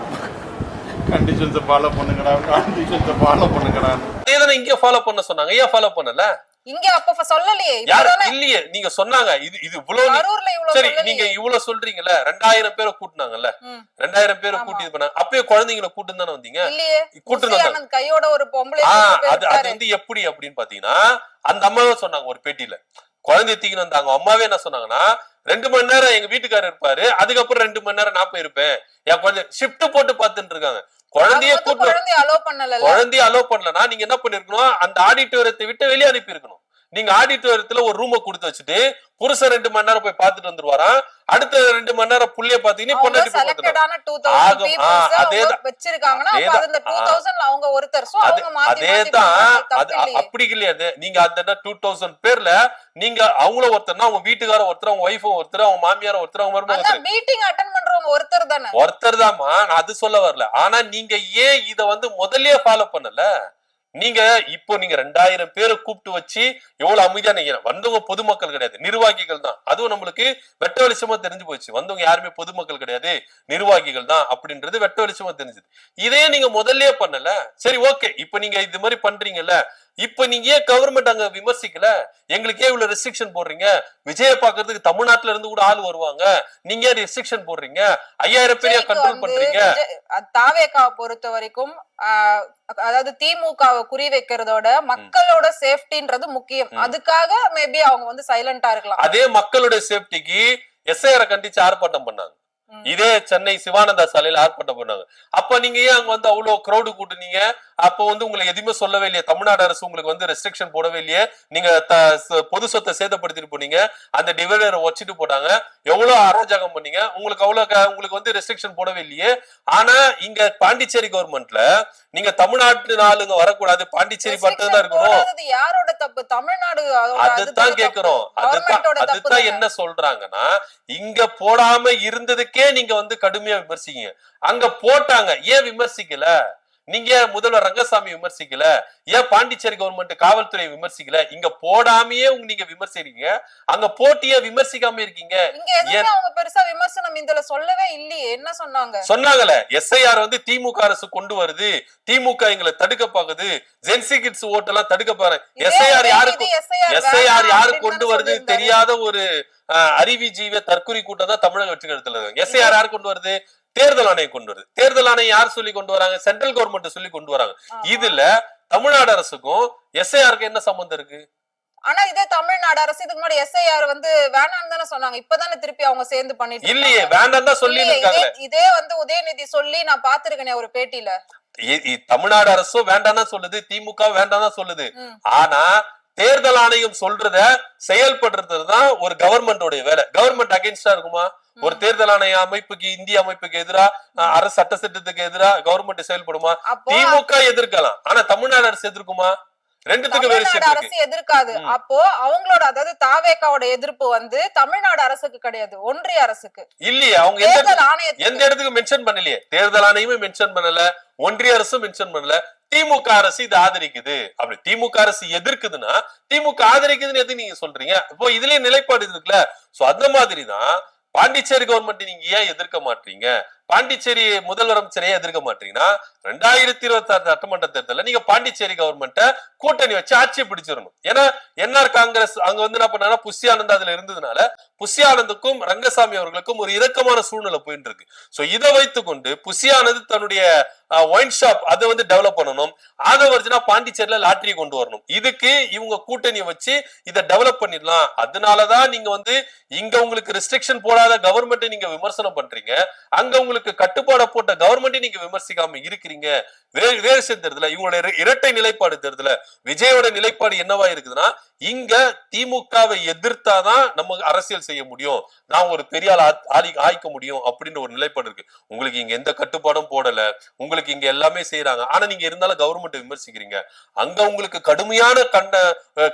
கண்டிஷன்ஸை ஃபாலோ பண்ணுங்கடா, கண்டிஷன்ஸை ஃபாலோ பண்ணுங்கடா. இதனை இங்க ஃபாலோ பண்ண சொன்னாங்க, ஏன் ஃபாலோ பண்ணல? இங்க அப்ப சொல்லலையே, இல்லையே, நீங்க சொன்னாங்க இது இவ்வளவு. சரி, நீங்க இவ்வளவு சொல்றீங்கல்ல, 2000 பேரை கூட்டினாங்கல்ல, 2000 பேரை கூட்டி பண்ணாங்க, அப்பயே குழந்தைங்களை கூட்டு தானே வந்தீங்க? கூட்டு கையோட ஒரு பொம்பளை. அது வந்து எப்படி அப்படின்னு பாத்தீங்கன்னா, அந்த அம்மாவே சொன்னாங்க ஒரு பேட்டியில, குழந்தை தூக்கின்னு வந்தாங்க. அம்மாவே என்ன சொன்னாங்கன்னா, 2 மணி நேரம் எங்க வீட்டுக்காரர் இருப்பாரு, அதுக்கப்புறம் 2 மணி நேரம் நான் போயிருப்பேன், என் குழந்தை ஷிப்ட் போட்டு பாத்துட்டு இருக்காங்க. குழந்தைய அலோ பண்ணலன்னா நீங்க என்ன பண்ணிருக்கணும், அந்த ஆடிட்டோரியத்தை விட்டு வெளியே அனுப்பி இருக்கணும். நீங்க ஆடிட்டோரியத்துல ஒரு ரூமை கொடுத்து வச்சுட்டு புருஷன் 2 மணி நேரம் போய் பாத்துட்டு வந்துருவாராம், அடுத்த 2 மணி நேரம் புள்ளைய பாத்தீங்கன்னா அப்படி கிடையாது. நீங்க அந்த 2000 பேர்ல நீங்க அவங்கள ஒருத்தர், அவங்க வீட்டுக்கார ஒருத்தர், அவங்க ஒய்ஃபும் ஒருத்தர், அவங்க மாமியார ஒருத்தர், அவங்க மருமகன் மீட்டிங் அட்டெண்ட் பண்றவங்க ஒருத்தர் தான்மா, நான் அது சொல்ல வரல. ஆனா நீங்க ஏன் இத வந்து முதல்லயே ஃபாலோ பண்ணல? நீங்க இப்போ நீங்க 2000 பேரை கூப்பிட்டு வச்சு எவ்வளவு அமைதியா நீங்க வந்தவங்க பொதுமக்கள் கிடையாது, நிர்வாகிகள் தான். அதுவும் நம்மளுக்கு வெட்ட வெளிச்சமா தெரிஞ்சு போச்சு, வந்தவங்க யாருமே பொதுமக்கள் கிடையாது, நிர்வாகிகள் தான் அப்படின்றது வெட்ட வெளிச்சமா தெரிஞ்சது. இதே நீங்க முதல்லயே பண்ணல. சரி ஓகே, இப்ப நீங்க இது மாதிரி பண்றீங்கல்ல, இப்ப நீங்க ஏன் கவர்மெண்ட் அங்க விமர்சிக்கல? எங்களுக்கே இவ்வளவு ரெஸ்ட்ரிக்ஷன் போடுறீங்க, விஜய பாக்குறதுக்கு தமிழ்நாட்டுல இருந்து கூட ஆள் வருவாங்க, நீங்க ரெஸ்ட்ரிக்ஷன் போடுறீங்க, 5000 பேரையா கண்ட்ரோல் பண்றீங்க? தாவேகாவை பொறுத்த வரைக்கும் அதாவது திமுகவை குறி வைக்கிறதோட மக்களோட சேஃப்டின்றது முக்கியம். அதுக்காக மேபி அவங்க வந்து சைலண்டா இருக்கலாம். அதே மக்களோட சேஃப்டிக்கு எஸ்ஐஆரை கண்டிச்சு ஆர்ப்பாட்டம் பண்ணாங்க, இதே சென்னை சிவானந்தா சாலையில ஆர்ப்பாட்டம் பண்ணாங்க. அப்ப நீங்க ஏன் அங்க வந்து அவ்வளவு கிரௌடு கூட்டுனீங்க? அப்ப வந்து உங்களுக்கு எதுவுமே சொல்லவே இல்லையே, தமிழ்நாடு அரசு உங்களுக்கு வந்து ரெஸ்ட்ரிக்ஷன் போடவே இல்லையே, நீங்க பொது சொத்தை சேதப்படுத்திட்டு போனீங்க, அந்த டிவைடரை வச்சுட்டு போட்டாங்க, எவ்வளவு அராஜகம் பண்ணீங்க, உங்களுக்கு வந்து ரெஸ்ட்ரிக்ஷன் போடவே இல்லையே. ஆனா இங்க பாண்டிச்சேரி கவர்மெண்ட்ல நீங்க தமிழ்நாட்டு ஆளுங்க வரக்கூடாது, பாண்டிச்சேரி மட்டும் தான் இருக்கணும். யாரோட தப்பு? தமிழ்நாடு. அதுதான் கேக்குறோம். அதுதான் என்ன சொல்றாங்கன்னா, இங்க போடாம இருந்ததுக்கே நீங்க வந்து கடுமையா விமர்சிங்க, அங்க போட்டாங்க ஏன் விமர்சிக்கல? நீங்க முதல்வர் ரங்கசாமி விமர்சிக்கல, ஏன் பாண்டிச்சேரி கவர்மெண்ட் காவல்துறை விமர்சிக்கல? இங்க போடாமையே நீங்க விமர்சிக்கிறீங்க, அங்க போட்டியே விமர்சிக்காம இருக்கீங்க. அவங்க பெருசா விமர்சனம் இதுல சொல்லவே இல்லையே. என்ன சொன்னாங்க? சொன்னாங்கல்ல, எஸ்ஐஆர் வந்து திமுக அரசு கொண்டு வருது, திமுக எங்களை தடுக்க பாக்குது, ஜென்சி கிட்ஸ் ஓட்டெல்லாம் தடுக்க பாரு. எஸ்ஐஆர் யாரு கொண்டு வருது தெரியாத ஒரு அறிவி ஜீவ தற்கொலை கூட்டம் தான் தமிழக வெற்றி கழகத்துல இருக்கு. எஸ்ஐஆர் யாரு கொண்டு வருது? தேர்தல் ஆணையம் கொண்டு வருது. தேர்தல் ஆணையம் யார் சொல்லி கொண்டு வராங்க? சென்ட்ரல் கவர்மெண்ட் சொல்லி கொண்டு வராங்க. இதுல தமிழ்நாடு அரசுக்கும் எஸ்ஐஆருக்கு என்ன சம்பந்தம் இருக்கு? ஆனா இதே தமிழ்நாடு அரசு இதுக்கு முன்னாடி எஸ்ஐஆர் வந்து வேணாம்னு தானே சொன்னாங்க, இப்பதானே திருப்பி அவங்க சேர்ந்து பண்ணிட்டு இல்லையே, வேண்டாம் தான் சொல்லி இருக்காங்க. இதே வந்து உதயநிதி சொல்லி நான் பாத்துருக்கேன் ஒரு பேட்டியில. தமிழ்நாடு அரசும் வேண்டாம் தான் சொல்லுது, திமுக வேண்டாம் தான் சொல்லுது. ஆனா தேர்தல் ஆணையம் சொல்றத செயல்படுறதுதான் ஒரு கவர்மெண்டோட வேலை. கவர்மெண்ட் அகைன்ஸ்டா இருக்குமா? ஒரு தேர்தல் ஆணைய அமைப்புக்கு, இந்திய அமைப்புக்கு எதிரா, அரசு சட்ட சட்டத்துக்கு எதிரா கவர்மெண்ட் செயல்படுமா? திமுக எதிர்க்கலாம், ஆனா தமிழ்நாடு அரசு எதிர்க்குமா? ரெண்டுத்துக்கு அரசு எதிர்க்காது. அப்போ அவங்களோட அதாவது தாவேகாவோட எதிர்ப்பு வந்து தமிழ்நாடு அரசுக்கு கிடையாது, ஒன்றிய அரசுக்கு. இல்லையே, அவங்க எந்த இடத்துக்கு மென்ஷன் பண்ணலையே, தேர்தல் ஆணையமே மென்ஷன் பண்ணல, ஒன்றிய அரசும் மென்ஷன் பண்ணல. திமுக அரசு இது ஆதரிக்குது, அப்படி திமுக அரசு எதிர்க்குதுன்னா திமுக ஆதரிக்குதுன்னு எது நீங்க சொல்றீங்க? இப்போ இதுலயே நிலைப்பாடு இருக்குல்ல. சோ அந்த மாதிரிதான் பாண்டிச்சேரி கவர்மெண்ட் நீங்க ஏன் எதிர்க்க மாட்டீங்க? பாண்டிச்சேரி முதல்வர் அமைச்சரையே எதிர்க்க மாட்டீங்கன்னா 2026 சட்டமன்ற தேர்தலில் நீங்க பாண்டிச்சேரி கவர்மெண்ட்டை கூட்டணி வச்சு ஆட்சியை பிடிச்சிடணும். ஏன்னா என்ஆர் காங்கிரஸ் அங்க வந்து என்ன பண்ணா புஷி ஆனந்த் அதுல இருந்ததுனால புஷி ஆனந்துக்கும் ரங்கசாமி அவர்களுக்கும் ஒரு இறக்கமான சூழ்நிலை போயிட்டு இருக்கு. சோ இதை வைத்துக்கொண்டு புஷி ஆனந்த் தன்னுடைய ஒயின் ஷாப் அதை வந்து டெவலப் பண்ணணும், ஆதவர்ஜனா பாண்டிச்சேரியில லாட்டரி கொண்டு வரணும். இதுக்கு இவங்க கூட்டணியை வச்சு இதை டெவலப் பண்ணிடலாம். அதனாலதான் நீங்க வந்து இங்க உங்களுக்கு ரெஸ்ட்ரிக்ஷன் போடாத கவர்மெண்ட் நீங்க விமர்சனம் பண்றீங்க, அங்க உங்களுக்கு கட்டுப்பாட போட்ட கவர்மெண்ட் நீங்க விமர்சிக்காம இருக்கிறீங்க. வேறு தேர்தல இவங்களோட இரட்டை நிலைப்பாடு தேர்தல விஜயோட நிலைப்பாடு என்னவா இருக்குதுன்னா, இங்க திமுகவை எதிர்த்தாதான் நம்ம அரசியல் செய்ய முடியும், நான் ஒரு பெரிய ஆய்க்க முடியும் அப்படின்ற ஒரு நிலைப்பாடு இருக்கு. உங்களுக்கு இங்க எந்த கட்டுப்பாடும் போடல, உங்களுக்கு இங்க எல்லாமே செய்யறாங்க, ஆனா நீங்க இருந்தாலும் கவர்மெண்ட் விமர்சிக்கிறீங்க. அங்க உங்களுக்கு கடுமையான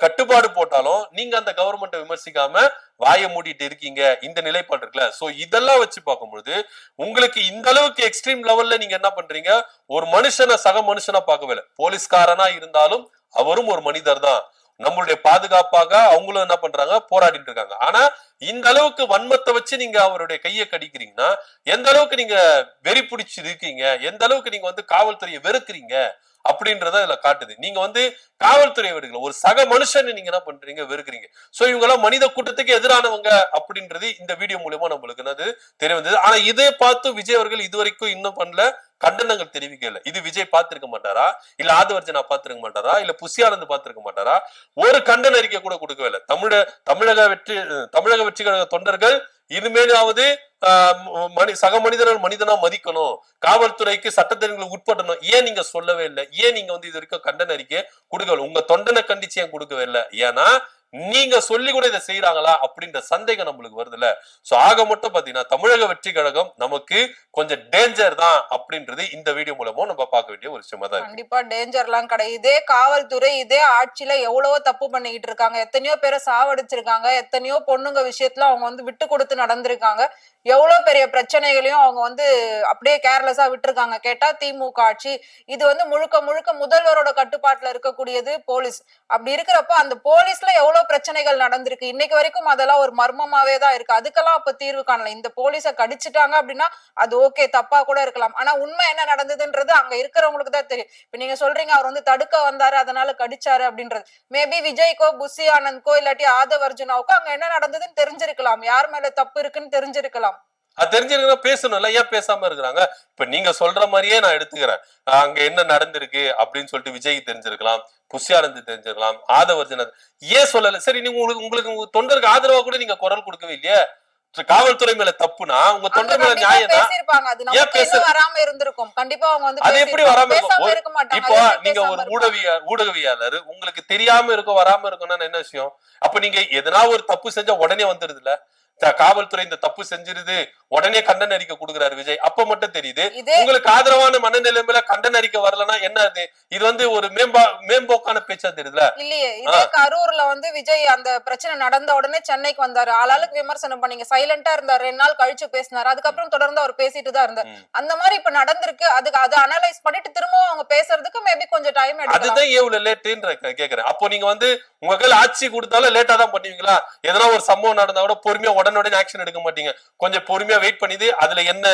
கட்டுப்பாடு போட்டாலும் நீங்க அந்த கவர்மெண்ட் விமர்சிக்காம வாய மூடிட்டு இருக்கீங்க. இந்த நிலைப்பாடு இருக்குல்ல. சோ இதெல்லாம் வச்சு பார்க்கும்போது உங்களுக்கு இந்த அளவுக்கு எக்ஸ்ட்ரீம் லெவல்ல நீங்க என்ன பண்றீங்க, ஒரு மனுஷனை சக மனுஷனா பார்க்கவே இல்லை. போலீஸ்காரனா இருந்தாலும் அவரும் ஒரு மனிதர் தான், நம்மளுடைய பாதுகாப்பாக அவங்களும் என்ன பண்றாங்க, போராடிட்டு இருக்காங்க. ஆனா இந்த அளவுக்கு வன்மத்தை வச்சு நீங்க அவருடைய கையை கடிக்கிறீங்கன்னா எந்த அளவுக்கு நீங்க வெறி பிடிச்சு இருக்கீங்க, எந்த அளவுக்கு நீங்க வந்து காவல்துறையை வெறுக்கிறீங்க அப்படின்றத இதுல காட்டுது. நீங்க வந்து காவல்துறை வெறுக்கல, ஒரு சக மனுஷன் நீங்க என்ன பண்றீங்க, வெறுக்கிறீங்க. சோ இவங்க எல்லாம் மனித கூட்டத்துக்கு எதிரானவங்க அப்படின்றது இந்த வீடியோ மூலமா நம்மளுக்கு என்னது தெரிய வந்தது. ஆனா இதை பார்த்து விஜய் அவர்கள் இதுவரைக்கும் இன்னும் பண்ணல, கண்டனங்கள் தெரிவிக்கல. இது விஜய் பார்த்திருக்க மாட்டாரா, இல்ல ஆதவர்ஜனா பார்த்திருக்க மாட்டாரா, இல்ல புஷி ஆனந்த் பார்த்திருக்க மாட்டாரா, ஒரு கண்டன அறிக்கை கூட கொடுக்கவே இல்லை. தமிழக வெற்றி கழக தொண்டர்கள் இனிமேலாவது சக மனிதர்கள் மனிதனா மதிக்கணும், காவல்துறைக்கு சட்டத்திற்கு உட்படணும். ஏன் நீங்க சொல்லவே இல்லை? ஏன் நீங்க வந்து இது வரைக்கும் கண்டன அறிக்கை கொடுக்கவில்லை? உங்க தொண்டனை கண்டிச்சு ஏன் கொடுக்கவே இல்லை? ஏன்னா நீங்க சொல்லி கூட இதை செய்யறாங்களா அப்படின்ற சந்தேகம் நம்மளுக்கு வருதுல்ல. சோ ஆக மட்டும் பாத்தீங்கன்னா தமிழக வெற்றி கழகம் நமக்கு கொஞ்சம் டேஞ்சர் தான் அப்படின்றது இந்த வீடியோ மூலமா நம்ம பார்க்க வேண்டிய ஒரு விஷயமா தான். கண்டிப்பா டேஞ்சர் எல்லாம் கிடையாது. இதே காவல்துறை இதே ஆட்சியில எவ்வளவோ தப்பு பண்ணிக்கிட்டு இருக்காங்க, எத்தனையோ பேரை சாவடிச்சிருக்காங்க, எத்தனையோ பொண்ணுங்க விஷயத்துல அவங்க வந்து விட்டு கொடுத்து நடந்திருக்காங்க, எவ்வளவு பெரிய பிரச்சனைகளையும் அவங்க வந்து அப்படியே கேர்லெஸ்ஸா விட்டுருக்காங்க. கேட்டா திமுக ஆட்சி இது வந்து முழுக்க முழுக்க முதல்வரோட கட்டுப்பாட்டுல இருக்கக்கூடியது போலீஸ். அப்படி இருக்கிறப்ப அந்த போலீஸ்ல எவ்வளவு பிரச்சனைகள் நடந்திருக்கு, இன்னைக்கு வரைக்கும் அதெல்லாம் ஒரு மர்மமாவே தான் இருக்கு. அதுக்கெல்லாம் அப்ப தீர்வு காணல. இந்த போலீஸை கடிச்சிட்டாங்க அப்படின்னா அது ஓகே, தப்பா கூட இருக்கலாம். ஆனா உண்மை என்ன நடந்ததுன்றது அங்க இருக்கிறவங்களுக்கு தான் தெரியும். இப்ப நீங்க சொல்றீங்க அவர் வந்து தடுக்க வந்தாரு அதனால கடிச்சாரு அப்படின்றது, மேபி விஜய்க்கோ புஷி ஆனந்த்கோ இல்லாட்டி ஆதவர்ஜுனாவுக்கோ அங்க என்ன நடந்ததுன்னு தெரிஞ்சிருக்கலாம், யார் மேல தப்பு இருக்குன்னு தெரிஞ்சிருக்கலாம். அது தெரிஞ்சிருக்க பேசணும்ல, ஏன் பேசாம இருக்கிறாங்க? இப்ப நீங்க சொல்ற மாதிரியே நான் எடுத்துக்கிறேன், அங்க என்ன நடந்திருக்கு அப்படின்னு சொல்லிட்டு விஜய்க்கு தெரிஞ்சிருக்கலாம், புஷி ஆனந்த் தெரிஞ்சிருக்கலாம், ஆதவர்ஜனா ஏன் சொல்லல? சரி, நீங்க உங்களுக்கு உங்க தொண்டருக்கு ஆதரவா கூட நீங்க குரல் கொடுக்கவே இல்லையே. காவல்துறை மேல தப்புனா உங்க தொண்டர் மேல நியாயம் தான். ஏன் பேச வராம இருந்திருக்கும்? கண்டிப்பா அவங்க வந்து அது எப்படி வராம இருக்கும்? இப்போ நீங்க ஒரு ஊடகவியாளர், உங்களுக்கு தெரியாம இருக்க வராம இருக்கும்னா என்ன விஷயம்? அப்ப நீங்க எதனா ஒரு தப்பு செஞ்சா உடனே வந்துருது இல்ல, காவல்துறை இந்த தப்பு செஞ்சிருது உடனே கண்டன அறிக்கை கொடுக்கிறாரு விஜய், அப்ப மட்டும் தெரியுது. உங்களுக்கு ஆதரவான மனநிலைமையில கண்டன அறிக்கை வரலன்னா என்ன அது? இது வந்து ஒரு மேம்போக்கான பேச்சா தெரியுதுல. இல்லையே, இதே கரூர்ல வந்து விஜய் அந்த பிரச்சனை நடந்த உடனே சென்னைக்கு வந்தாரு, ஆளாளுக்கு விமர்சனம் பண்ணீங்க, சைலண்டா இருந்தாரு, 2 நாள் கழிச்சு பேசினாரு, அதுக்கப்புறம் தொடர்ந்து அவர் பேசிட்டு தான் இருந்தார். அந்த மாதிரி இப்ப நடந்திருக்கு, அதுக்கு அதை அனலைஸ் பண்ணிட்டு திரும்பவும் அவங்க பேசுறதுக்கு மேபி கொஞ்சம் டைம் எடுக்கும். அதுதான் எவ்வளவு லேட்டுன்ற கேக்குறேன். அப்போ நீங்க வந்து உங்க கையில ஆட்சி கொடுத்தாலும் லேட்டா தான் பண்ணுவீங்களா? எதனா ஒரு சம்பவம் நடந்தா கூட பொறுமையா உடனே ஆக்ஷன் எடுக்க மாட்டீங்க, கொஞ்சம் பொறுமையா வெயிட் பண்ணிது அதுல என்ன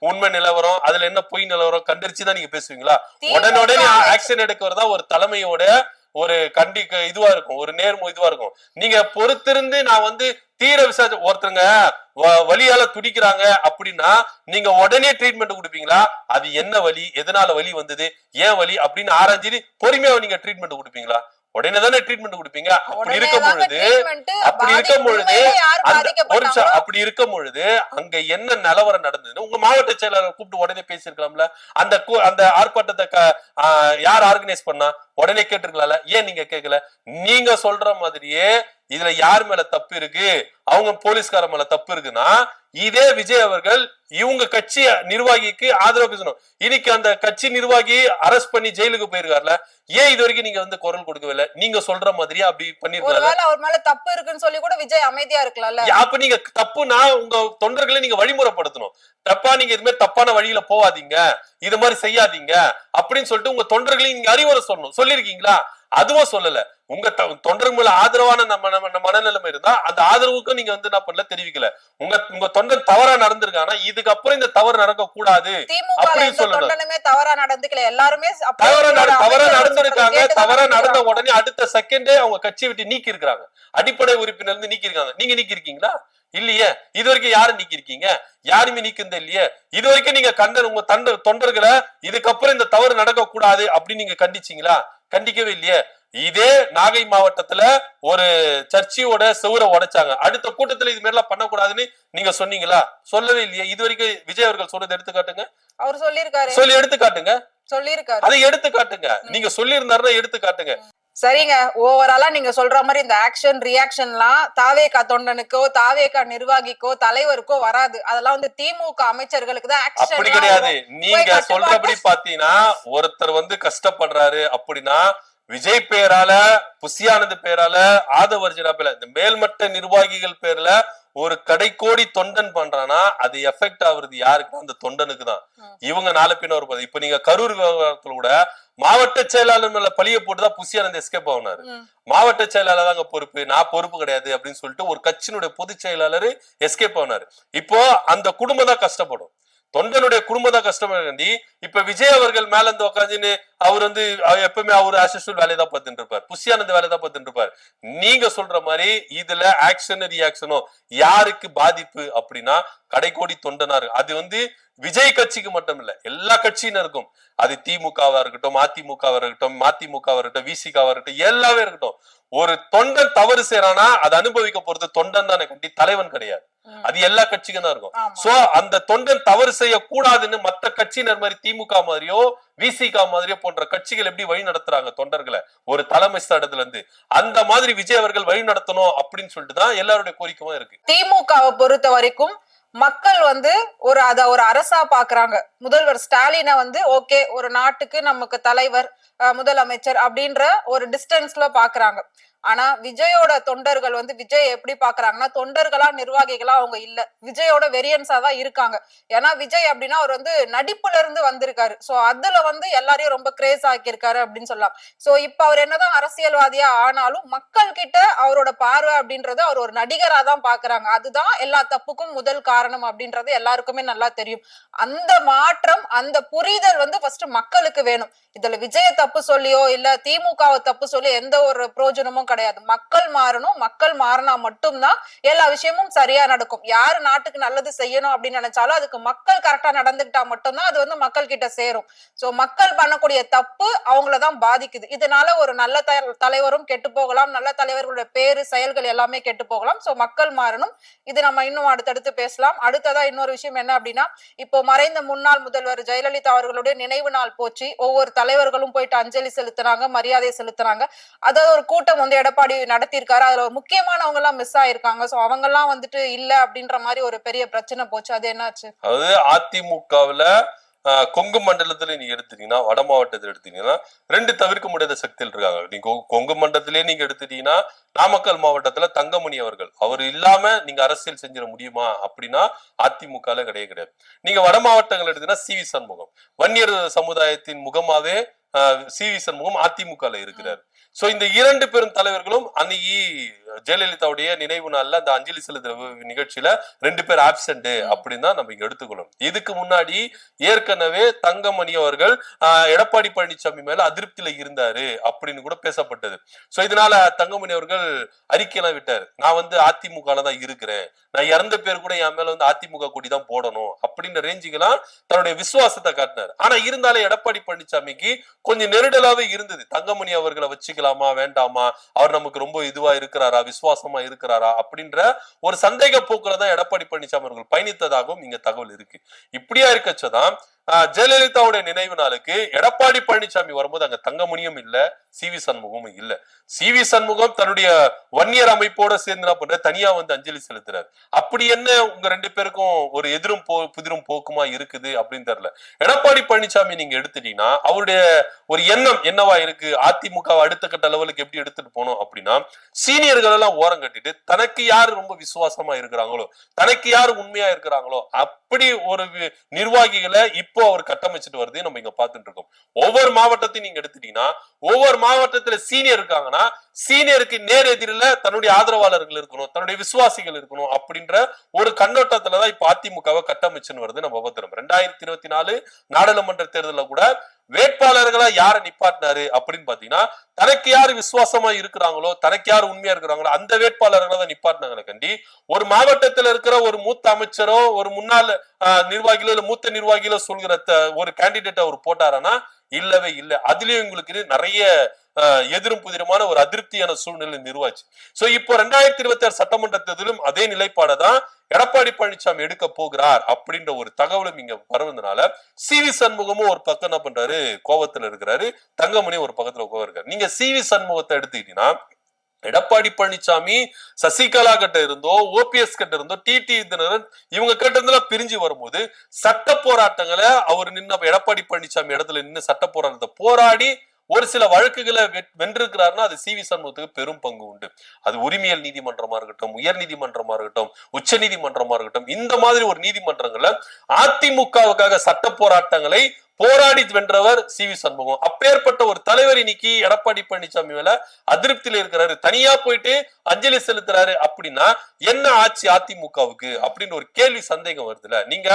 உண்மை நிலவரம் அதுல என்ன பொய் நிலவரம் கண்டறிச்சுதான் நீங்க பேசுவீங்களா? உடனே ஆக்ஷன் எடுக்கிறதா ஒரு தலைமையோட ஒரு இதுவா இருக்கும், ஒரு நேர்ம இதுவா இருக்கும். நீங்க பொறுத்திருந்து நான் வந்து தீர விசாரிச்சு ஒருத்தருங்க வலியால துடிக்கிறாங்க அப்படின்னா நீங்க உடனே ட்ரீட்மெண்ட் கொடுப்பீங்களா? அது என்ன வலி, எதனால வலி வந்தது, ஏன் வலி அப்படின்னு ஆராய்ச்சி பொறுமையா நீங்க ட்ரீட்மெண்ட் கொடுப்பீங்களா? உடனே தானே ட்ரீட்மெண்ட் கொடுப்பீங்க. அப்படி இருக்கும் பொழுது அங்க என்ன நிலவரம் நடந்ததுன்னு உங்க மாவட்ட செயலாளர் கூப்பிட்டு உடனே பேசிருக்கலாம்ல. அந்த ஆர்ப்பாட்டத்தை யார் ஆர்கனைஸ் பண்ணா உடனே கேட்டிருக்கலாம்ல, ஏன் நீங்க கேட்கல? நீங்க சொல்ற மாதிரியே இதுல யார் மேல தப்பு இருக்கு, அவங்க போலீஸ்கார மேல தப்பு இருக்குன்னா இதே விஜய் அவர்கள் இவங்க கட்சி நிர்வாகிக்கு ஆதரவு பேசணும். இன்னைக்கு அந்த கட்சி நிர்வாகி அரெஸ்ட் பண்ணி ஜெயிலுக்கு போயிருக்காருல, ஏன் இது வரைக்கும் நீங்க வந்து குரல் கொடுக்கவில்லை? நீங்க சொல்ற மாதிரியே அப்படி பண்ணிருக்காங்க. அவர் மேல தப்பு இருக்குன்னு சொல்லி கூட விஜய் அமைதியா இருக்கலாம்ல. அப்ப நீங்க தப்புனா உங்க தொண்டர்களை நீங்க வழிமுறைப்படுத்தணும். தப்பா நீங்க இது மாதிரி தப்பான வழியில போவாதீங்க, இது மாதிரி செய்யாதீங்க அப்படின்னு சொல்லிட்டு உங்க தொண்டர்களையும் நீங்க அறிவுரை சொல்லணும். சொல்லிருக்கீங்களா? அதுவும் சொல்லல. உங்க தொண்டர்கள் மேல ஆதரவான நம்ம மனநிலைமை இருந்தா அந்த ஆதரவுக்கும் நீங்க வந்து என்ன பண்ணல, தெரிவிக்கல. உங்க தொண்டன் தவறா நடந்திருக்கானா இதுக்கப்புறம் இந்த தவறு நடக்க கூடாது அப்படின்னு சொல்லணும். தவறா நடந்துக்கல, எல்லாருமே தவறா நடந்திருக்காங்க. தவறா நடந்த உடனே அடுத்த செகண்டே அவங்க கட்சி விட்டு நீக்கி இருக்காங்க, அடிப்படை உறுப்பினர் இருந்து நீக்கி இருக்காங்க. நீங்க நீக்கி இருக்கீங்களா? இல்லையே. இது வரைக்கும் யாரு நீக்கி இருக்கீங்க? யாருமே நீக்குந்த இல்லையே. இது வரைக்கும் நீங்க உங்க தொண்டர்களை இதுக்கப்புறம் இந்த தவறு நடக்க கூடாது அப்படின்னு நீங்க கண்டிச்சீங்களா? கண்டிக்கவே இல்லையே. இதே நாகை மாவட்டத்துல ஒரு சர்ச்சையோட செவுரை உடைச்சாங்க, அடுத்த கூட்டத்துல இது மாதிரி எல்லாம் பண்ணக்கூடாதுன்னு நீங்க சொன்னீங்களா? சொல்லவே இல்லையே. இது வரைக்கும் விஜய் அவர்கள் சொல்றது எடுத்து காட்டுங்க. அவர் சொல்லியிருக்காரு, சொல்லி எடுத்து காட்டுங்க. சொல்லியிருக்காரு, அதை எடுத்து காட்டுங்க. நீங்க சொல்லி இருந்தாருன்னா எடுத்து காட்டுங்க. சரிங்க. ஓவராலா நீங்க சொல்ற மாதிரி இந்த ஆக்ஷன் ரியாக்ஷன்லாம் தாவேகா தொண்டனுக்கோ தாவேகா நிர்வாகிக்கோ தலைவருக்கோ வராது. அதெல்லாம் வந்து திமுக அமைச்சர்களுக்கு தான் ஆக்ஷன். அப்படி கிடையாது. நீங்க சொல்றபடி பாத்தீங்கன்னா ஒருத்தர் வந்து கஷ்டப்படுறாரு அப்படின்னா விஜய் பேரால, புசியானது பேரால, ஆதவர்ஜனா பேர்ல, இந்த மேல்மட்ட நிர்வாகிகள் பேர்ல ஒரு கடைக்கோடி தொண்டன் பண்றானா அது எஃபெக்ட் ஆகுறது யாருக்கு? அந்த தொண்டனுக்கு தான். இவங்க நாலு பின்ன வரும்போது இப்ப நீங்க கரூர் விவகாரத்துல கூட மாவட்ட செயலாளர் மேல பழிய போட்டுதான் புசியானந்த் எஸ்கேப் ஆனாரு. மாவட்ட செயலாளர் தாங்க பொறுப்பு, நான் பொறுப்பு கிடையாது அப்படின்னு சொல்லிட்டு ஒரு கட்சியினுடைய பொதுச் செயலாளர் எஸ்கேப் ஆனாரு. இப்போ அந்த குடும்பம் தான் கஷ்டப்படும், தொண்டனுடைய குடும்பம் தான் கஷ்டப்பட. இப்ப விஜய் அவர்கள் மேல இருந்து உட்காந்துன்னு அவர் வந்து எப்பவுமே அவர் அசிஸ்டன்ட் வேலையை தான் பார்த்துட்டு இருப்பார், புஷியானந்த வேலையை தான் பார்த்துட்டு இருப்பார். நீங்க சொல்ற மாதிரி இதுல ஆக்ஷன் ரியாக்ஷனோ யாருக்கு பாதிப்பு அப்படின்னா கடைக்கோடி தொண்டனாரு. அது வந்து விஜய் கட்சிக்கு மட்டும் இல்ல, எல்லா கட்சியினருக்கும். அது திமுகவா இருக்கட்டும், அதிமுகவா இருக்கட்டும், மதிமுகவா இருக்கட்டும், விசிகாவா இருக்கட்டும், எல்லாமே இருக்கட்டும். ஒரு தொண்டன் தவறு செய்யறானா அதை அனுபவிக்க போறது தொண்டன் தானே கண்டி, தலைவன் கிடையாது. அது எல்லா கட்சிக்கும் தான் இருக்கும். சோ அந்த தொண்டன் தவறு செய்ய கூடாதுன்னு மத்த கட்சியினர் மாதிரி திமுக மாதிரியோ விசிகா மாதிரியோ போன்ற கட்சிகள் எப்படி வழி நடத்துறாங்க தொண்டர்களை ஒரு தலைமை ஸ்தானத்துல இருந்து, அந்த மாதிரி விஜய் அவர்கள் வழி நடத்தணும் அப்படின்னு சொல்லிட்டு தான் எல்லாருடைய கோரிக்கையும் இருக்கு. திமுகவை பொறுத்த வரைக்கும் மக்கள் வந்து ஒரு அரசா பாக்குறாங்க. முதல்வர் ஸ்டாலினை வந்து ஓகே, ஒரு நாட்டுக்கு நமக்கு தலைவர் முதலமைச்சர் அப்படின்ற ஒரு டிஸ்டன்ஸ்ல பாக்குறாங்க. ஆனா விஜயோட தொண்டர்கள் வந்து விஜய் எப்படி பாக்குறாங்கன்னா தொண்டர்களா நிர்வாகிகளா அவங்க இல்ல, விஜயோட வெரியன்ஸா தான் இருக்காங்க. ஏன்னா விஜய் அப்படின்னா அவர் வந்து நடிப்புல இருந்து வந்திருக்காரு. சோ அதுல வந்து எல்லாரையும் ரொம்ப கிரேஸ் ஆக்கியிருக்காரு அப்படின்னு சொல்லலாம். சோ இப்ப அவர் என்னதான் அரசியல்வாதியா ஆனாலும் மக்கள் கிட்ட அவரோட பார்வை அப்படின்றது அவர் ஒரு நடிகரா தான் பாக்குறாங்க. அதுதான் எல்லா தப்புக்கும் முதல் காரணம் அப்படின்றது எல்லாருக்குமே நல்லா தெரியும். அந்த மாற்றம், அந்த புரிதல் வந்து ஃபர்ஸ்ட் மக்களுக்கு வேணும். இதுல விஜய தப்பு சொல்லியோ இல்ல திமுகவை தப்பு சொல்லி எந்த ஒரு பிரயோஜனமும் கிடையாது. மக்கள் மாறணும், மக்கள் மாறினா மட்டும்தான் எல்லா விஷயமும் சரியா நடக்கும். யாரு நாட்டுக்கு நல்லது செய்யணும் அப்படின்னு நினைச்சாலும் அதுக்கு மக்கள் கரெக்டா நடந்துகிட்டா மட்டும்தான் அது வந்து மக்கள் கிட்ட சேரும். சோ மக்கள் பண்ணக்கூடிய தப்பு அவங்களதான் பாதிக்குது. இதனால ஒரு நல்ல தலைவரும் கெட்டு போகலாம், நல்ல தலைவர்களுடைய பேரு செயல்கள் எல்லாமே கெட்டு போகலாம். சோ மக்கள் மாறணும். இது நம்ம இன்னும் அடுத்தடுத்து பேசலாம். அடுத்ததா இன்னொரு விஷயம் என்ன அப்படின்னா, இப்போ மறைந்த முன்னாள் முதல்வர் ஜெயலலிதா அவர்களுடைய நினைவு நாள் போச்சு. ஒவ்வொரு தலைவர்களும் போயிட்டு அஞ்சலி செலுத்தினாங்க, மரியாதை செலுத்தினாங்க. அதாவது ஒரு கூட்டம் வந்து எடப்பாடி நடத்திருக்காரு. அதுல ஒரு முக்கியமானவங்க எல்லாம் மிஸ் ஆயிருக்காங்க. சோ அவங்க எல்லாம் வந்துட்டு இல்ல அப்படின்ற மாதிரி ஒரு பெரிய பிரச்சனை போச்சு. அது என்னாச்சு? அதாவது அதிமுகவுல கொங்கு மண்டலத்துல நீங்க எடுத்துட்டீங்கன்னா, வட மாவட்டத்தில் எடுத்தீங்கன்னா ரெண்டு தவிர்க்க முடியாத சக்திகள் இருக்காங்க. நீங்க கொங்கு மண்டலத்திலேயே நீங்க எடுத்துட்டீங்கன்னா நாமக்கல் மாவட்டத்துல தங்கமணி அவர்கள், அவர் இல்லாம நீங்க அரசியல் செஞ்சிட முடியுமா அப்படின்னா அதிமுக கிடையாது. நீங்க வட மாவட்டங்கள் எடுத்தீங்கன்னா சி வி சண்முகம், வன்னியர் சமுதாயத்தின் முகமாவே சி வி சண்முகம் அதிமுக இருக்கிறார். சோ இந்த இரண்டு பெரும் தலைவர்களும் அன்னைக்கு ஜெயலலிதாவுடைய நினைவு நாள்ல அந்த அஞ்சலி செலுத்துற நிகழ்ச்சியில ரெண்டு பேர் ஆப்சென்ட் அப்படின்னு தான் நம்ம இங்க எடுத்துக்கணும். இதுக்கு முன்னாடி ஏற்கனவே தங்கமணி அவர்கள் எடப்பாடி பழனிசாமி மேல அதிருப்தியில இருந்தாரு அப்படின்னு கூட பேசப்பட்டது. சோ இதனால தங்கமணி அவர்கள் அறிக்கையெல்லாம் விட்டாரு, நான் வந்து அதிமுக தான் இருக்கிறேன், நான் இறந்த பேர் கூட என் மேல வந்து அதிமுக கொடி தான் போடணும் அப்படின்ற ரேஞ்சுக்கெல்லாம் தன்னுடைய விசுவாசத்தை காட்டினார். ஆனா இருந்தாலும் எடப்பாடி பழனிசாமிக்கு கொஞ்சம் நெருடலாவே இருந்தது. தங்கமணி அவர்களை வச்சுக்கலாமா வேண்டாமா, அவர் நமக்கு ரொம்ப இதுவா இருக்கிறாரா, விசுவாசமா இருக்கிறாரா அப்படின்ற ஒரு சந்தேக போக்குலதான் எடப்பாடி பழனிசாமி அவர்கள் பயணித்ததாகவும் இங்க தகவல் இருக்கு. இப்படியா இருக்கச்சதான் ஜெயலலிதாவுடைய நினைவு நாளுக்கு எடப்பாடி பழனிசாமி வரும்போது அங்க தங்கமணியும் இல்ல, சி வி சண்முகமும் இல்ல. சி வி சண்முகம் தன்னுடைய வன்னியர் அமைப்போட சேர்ந்து என்ன பண்ற, தனியா வந்து அஞ்சலி செலுத்துறாரு. அப்படி என்ன உங்க ரெண்டு பேருக்கும் ஒரு எதிரும் புதிரும் போக்குமா இருக்குது அப்படின்னு தெரியல. எடப்பாடி பழனிசாமி நீங்க எடுத்துட்டீங்கன்னா அவருடைய ஒரு எண்ணம் என்னவா இருக்கு, அதிமுக அடுத்த கட்ட லெவலுக்கு எப்படி எடுத்துட்டு போனோம் அப்படின்னா சீனியர்கள் எல்லாம் ஓரம் கட்டிட்டு தனக்கு யாரு ரொம்ப விசுவாசமா இருக்கிறாங்களோ, தனக்கு யாரு உண்மையா இருக்கிறாங்களோ அப்படி ஒரு நிர்வாகிகளை இப்போ அவர் கட்டமைச்சிட்டு வருது நம்ம இங்க பார்த்துட்டு இருக்கோம். ஒவ்வொரு மாவட்டத்தையும் நீங்க எடுத்துட்டீங்கன்னா ஒவ்வொரு மாவட்டத்துல சீனியர் இருக்காங்கன்னா சீனியருக்கு நேர் எதிரில தன்னுடைய ஆதரவாளர்கள் இருக்கணும், தன்னுடைய விசுவாசிகள் இருக்கணும் அப்படின்ற ஒரு கண்ணோட்டத்துலதான் இப்ப அதிமுகவை கட்டமைச்சுன்னு வருது நம்ம பார்த்துறோம். 2024 நாடாளுமன்ற தேர்தலில் கூட வேட்பாளர்களா யார நிப்பாட்டினாரு அப்படின்னு பாத்தீங்கன்னா தனக்கு யாரு விசுவாசமா இருக்கிறாங்களோ, தனக்கு யாரு உண்மையா இருக்கிறாங்களோ அந்த வேட்பாளர்களை தான் நிப்பாட்டினாங்க கண்டி. ஒரு மாவட்டத்தில் இருக்கிற ஒரு மூத்த அமைச்சரோ ஒரு முன்னாள் நிர்வாகிகளோ இல்ல மூத்த நிர்வாகிகளோ சொல்கிற ஒரு கேண்டிடேட் அவர் போட்டாரானா இல்லவே இல்லை. அதுலயும் உங்களுக்கு நிறைய எதிரும் புதிருமான ஒரு அதிருப்தியான சூழ்நிலை நிர்வாச்சு. சோ இப்போ 2026 சட்டமன்ற தேர்தலும் அதே நிலைப்பாடுதான் எடப்பாடி பழனிசாமி எடுக்க போகிறார் அப்படின்ற ஒரு தகவலும் இங்க வருவதனால சி.வி. சண்முகமும் ஒரு பக்கம் என்ன பண்றாரு, கோவத்துல இருக்கிறாரு, தங்கமணி ஒரு பக்கத்துல கோவம் இருக்காரு. நீங்க சி.வி. சண்முகத்தை எடுத்துக்கிட்டீங்கன்னா எடப்பாடி பழனிசாமி சசிகலா கிட்ட இருந்தோ ஓபிஎஸ் கிட்ட இருந்தோ டிடி தினகரன் இவங்க கிட்ட இருந்தெல்லாம் பிரிஞ்சு வரும்போது சட்ட போராட்டங்களை அவர் நின்று எடப்பாடி பழனிசாமி இடத்துல நின்று சட்ட போராட்டத்தை போராடி ஒரு சில வழக்குகளை வென்றிருக்கிறாருன்னா அது சி.வி. சண்முகத்துக்கு பெரும் பங்கு உண்டு. அது உரிமையல் நீதிமன்றமா இருக்கட்டும், உயர் நீதிமன்றமா இருக்கட்டும், உச்ச நீதிமன்றமா இருக்கட்டும், இந்த மாதிரி ஒரு நீதிமன்றங்கள்ல அதிமுகவுக்காக சட்ட போராட்டங்களை போராடி வென்றவர் சி.வி. சண்முகம். அப்பேற்பட்ட ஒரு தலைவர் இன்னைக்கு எடப்பாடி பழனிசாமி மேல அதிருப்தியில இருக்கிறாரு, தனியா போயிட்டு அஞ்சலி செலுத்துறாரு அப்படின்னா என்ன ஆட்சி அதிமுகவுக்கு அப்படின்னு ஒரு கேள்வி சந்தேகம் வருதுல. நீங்க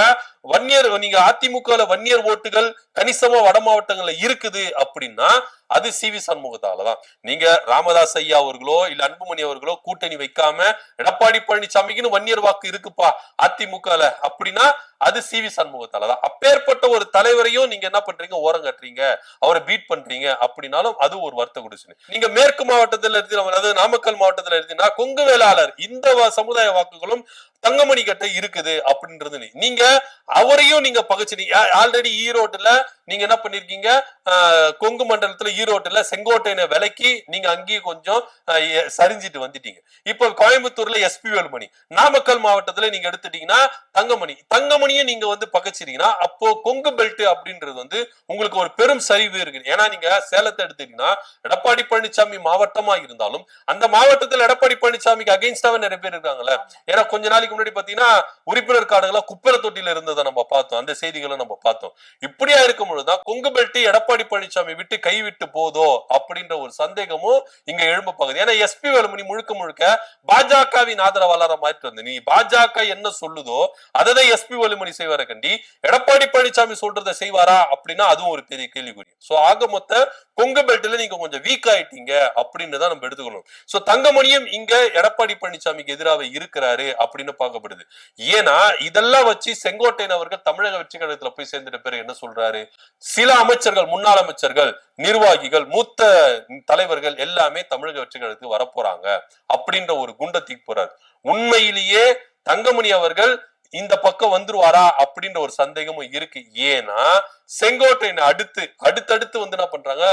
அதிமுக வன்னியர் ஓட்டுகள் கணிசமா வட மாவட்டங்கள்ல இருக்குது அப்படின்னா அது சி.வி. சண்முகத்தாலதான். நீங்க ராமதாஸ் ஐயா அவர்களோ இல்ல அன்புமணி அவர்களோ கூட்டணி வைக்காம எடப்பாடி பழனிசாமிக்குன்னு வன்னியர் வாக்கு இருக்குப்பா அதிமுகல அப்படின்னா அது சி.வி. சண்முகத்தாலதான். அப்பேற்பட்ட ஒரு தலைவரையும் நீங்க என்ன பண்றீங்க, ஓரம் கட்டுறீங்க, அவரை பீட் பண்றீங்க அப்படின்னாலும் அது ஒரு வருத்த குடிச்சு. நீங்க மேற்கு மாவட்டத்தில் எடுத்து அதாவது நாமக்கல் மாவட்டத்தில் எடுத்தீங்கன்னா கொங்கு வேளாளர் இந்த சமுதாய வாக்குகளும் தங்கமணி கட்ட இருக்குது அப்படின்றது நீங்க அவரையும் நீங்க பகச்சிட்டீங்க. ஆல்ரெடி ஈரோட்டுல நீங்க என்ன பண்ணிருக்கீங்க, கொங்கு மண்டலத்துல ஈரோட்டுல செங்கோட்டையின விலைக்கு நீங்க அங்கேயும் கொஞ்சம் சரிஞ்சிட்டு வந்துட்டீங்க. இப்ப கோயம்புத்தூர்ல எஸ்பி வேலுமணி, நாமக்கல் மாவட்டத்துல நீங்க எடுத்துட்டீங்கன்னா தங்கமணியும் நீங்க பகச்சிட்டீங்கன்னா அப்போ கொங்கு பெல்ட் அப்படின்றது உங்களுக்கு ஒரு பெரும் சரிவு இருக்கு. ஏன்னா நீங்க சேலத்தை எடுத்துட்டீங்கன்னா எடப்பாடி பழனிசாமி மாவட்டமா இருந்தாலும் அந்த மாவட்டத்தில் எடப்பாடி பழனிசாமிக்கு அகைன்ஸ்டாவே நிறைய பேர் இருக்காங்கல்ல. ஏன்னா கொஞ்ச நாளைக்கு முன்னாடி பாத்தீங்கன்னா உறுப்பினர் கார்டுகளா குப்பர தொட்டியில இருந்ததை நம்ம பார்த்தோம், அந்த செய்திகளை நம்ம பார்த்தோம். இப்படியா இருக்கும் பொழுதுதான் கொங்கு பெல்ட் எடப்பாடி பழனிசாமி விட்டு கைவிட்டு போதோ அப்படின்ற ஒரு சந்தேகமும் இங்க எழும்ப பாக்குது. ஏன்னா எஸ்பி வேலுமணி முழுக்க முழுக்க பாஜகவின் ஆதரவாளர மாறிட்டு வந்து நீ பாஜக என்ன சொல்லுதோ அதை எஸ்பி வேலுமணி செய்வார கண்டி எடப்பாடி பழனிசாமி சொல்றதை செய்வாரா அப்படின்னா அதுவும் ஒரு பெரிய கேள்விக்குறி. சோ ஆக மொத்த கொங்கு பெல்ட்ல நீங்க கொஞ்சம் வீக் ஆயிட்டீங்க அப்படின்னு தான் நம்ம எடுத்துக்கணும். சோ தங்கமணியும் இங்க எடப்பாடி பழனிசாமிக்கு எதிராக இருக்கிறாரு அப்படின்னு பார்க்கப்படுது. ஏன்னா இதெல்லாம் வச்சு செங்கோட்டையன் அவர்கள் தமிழக வெற்றி கழகத்துல போய் சேர்ந்துட்ட பேர் என்ன சொல்றாரு, சில அமைச்சர்கள், முன்னாள் அமைச்சர்கள், நிர்வாகிகள், மூத்த தலைவர்கள் எல்லாமே தமிழக வெற்றி கழகத்துக்கு வரப்போறாங்க அப்படின்ற ஒரு குண்டை தூக்கி போறாரு. உண்மையிலேயே தங்கமணி அவர்கள் இந்த பக்கம் வந்துருவாரா அப்படின்ற ஒரு சந்தேகமும் இருக்கு. ஏன்னா செங்கோட்டையன் அடுத்தடுத்து என்ன பண்றாங்க,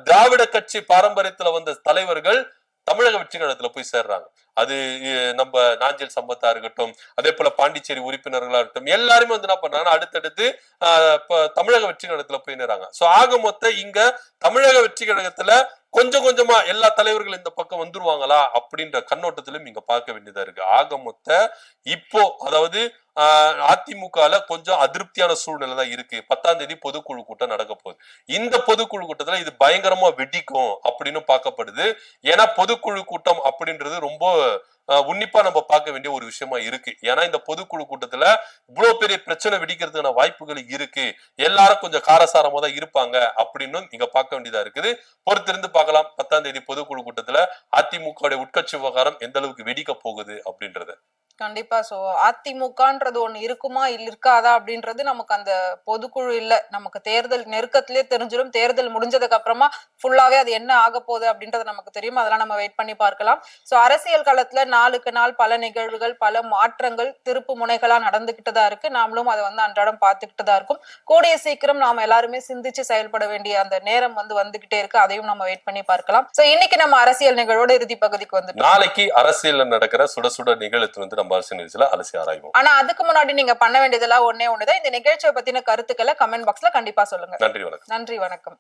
திராவிட கட்சி பாரம்பரியத்துல வந்த தலைவர்கள் தமிழக வெற்றி கழகத்துல போய் சேர்றாங்க. அது நம்ம நாஞ்சில் சம்பத்தா இருக்கட்டும், அதே போல பாண்டிச்சேரி உறுப்பினர்களா இருக்கட்டும், எல்லாருமே என்ன பண்றாங்கன்னா அடுத்தடுத்து தமிழக வெற்றி கழகத்துல போய் நேராங்க. சோ ஆக மொத்த இங்க தமிழக வெற்றி கழகத்துல கொஞ்சம் கொஞ்சமா எல்லா தலைவர்கள் இந்த பக்கம் வந்துருவாங்களா அப்படின்ற கண்ணோட்டத்திலும் இங்க பார்க்க வேண்டியதா இருக்கு. ஆக மொத்த இப்போ அதாவது அதிமுகல கொஞ்சம் அதிருப்தியான சூழ்நிலை தான் இருக்கு. 10ஆம் தேதி பொதுக்குழு கூட்டம் நடக்க போகுது. இந்த பொதுக்குழு கூட்டத்துல இது பயங்கரமா வெடிக்கும் அப்படின்னு பார்க்கப்படுது. ஏன்னா பொதுக்குழு கூட்டம் அப்படின்றது ரொம்ப உன்னிப்பா நம்ம பார்க்க வேண்டிய ஒரு விஷயமா இருக்கு. ஏன்னா இந்த பொதுக்குழு கூட்டத்துல இவ்வளவு பெரிய பிரச்சனை வெடிக்கிறதுக்கான வாய்ப்புகள் இருக்கு, எல்லாரும் கொஞ்சம் காரசாரமா தான் இருப்பாங்க அப்படின்னு நீங்க பார்க்க வேண்டியதா இருக்குது. பொறுத்திருந்து பார்க்கலாம் 10ஆம் தேதி பொதுக்குழு கூட்டத்துல அதிமுக உட்கட்சி விவகாரம் எந்த அளவுக்கு வெடிக்க போகுது அப்படின்றது. கண்டிப்பா. சோ அதிமுகன்றது ஒண்ணு இருக்குமா இருக்காதா அப்படின்றது நமக்கு அந்த பொதுக்குழு இல்ல, நமக்கு தேர்தல் நெருக்கத்திலே தெரிஞ்சிடும். தேர்தல் முடிஞ்சதுக்கு அப்புறமா ஃபுல்லாவே அது என்ன ஆக போகுது அப்படின்றது நமக்கு தெரியும். அதெல்லாம் நம்ம வெயிட் பண்ணி பார்க்கலாம். சோ அரசியல் களத்துல நாளுக்கு நாள் பல நிகழ்வுகள், பல மாற்றங்கள், திருப்பு முனைகளா நடந்துகிட்டு தான் இருக்கு. நாமளும் அதை அன்றாடம் பார்த்துக்கிட்டு தான் இருக்கும். கூடிய சீக்கிரம் நாம எல்லாருமே சிந்திச்சு செயல்பட வேண்டிய அந்த நேரம் வந்துகிட்டே இருக்கு. அதையும் நம்ம வெயிட் பண்ணி பார்க்கலாம். சோ இன்னைக்கு நம்ம அரசியல் நிகழ்வோட இறுதி பகுதிக்கு வந்துட்டோம். நாளைக்கு அரசியல் நடக்கிற சுட சுட நிகழ்ச்சி அலசி ஆராய்வோம். ஆனா அதுக்கு முன்னாடி நீங்க பண்ண வேண்டியதெல்லாம் ஒண்ணுதான். இந்த நிகழ்ச்சியை பத்தின கருத்துக்களை கமெண்ட் பாக்ஸ்ல கண்டிப்பா சொல்லுங்க. நன்றி, வணக்கம். நன்றி, வணக்கம்.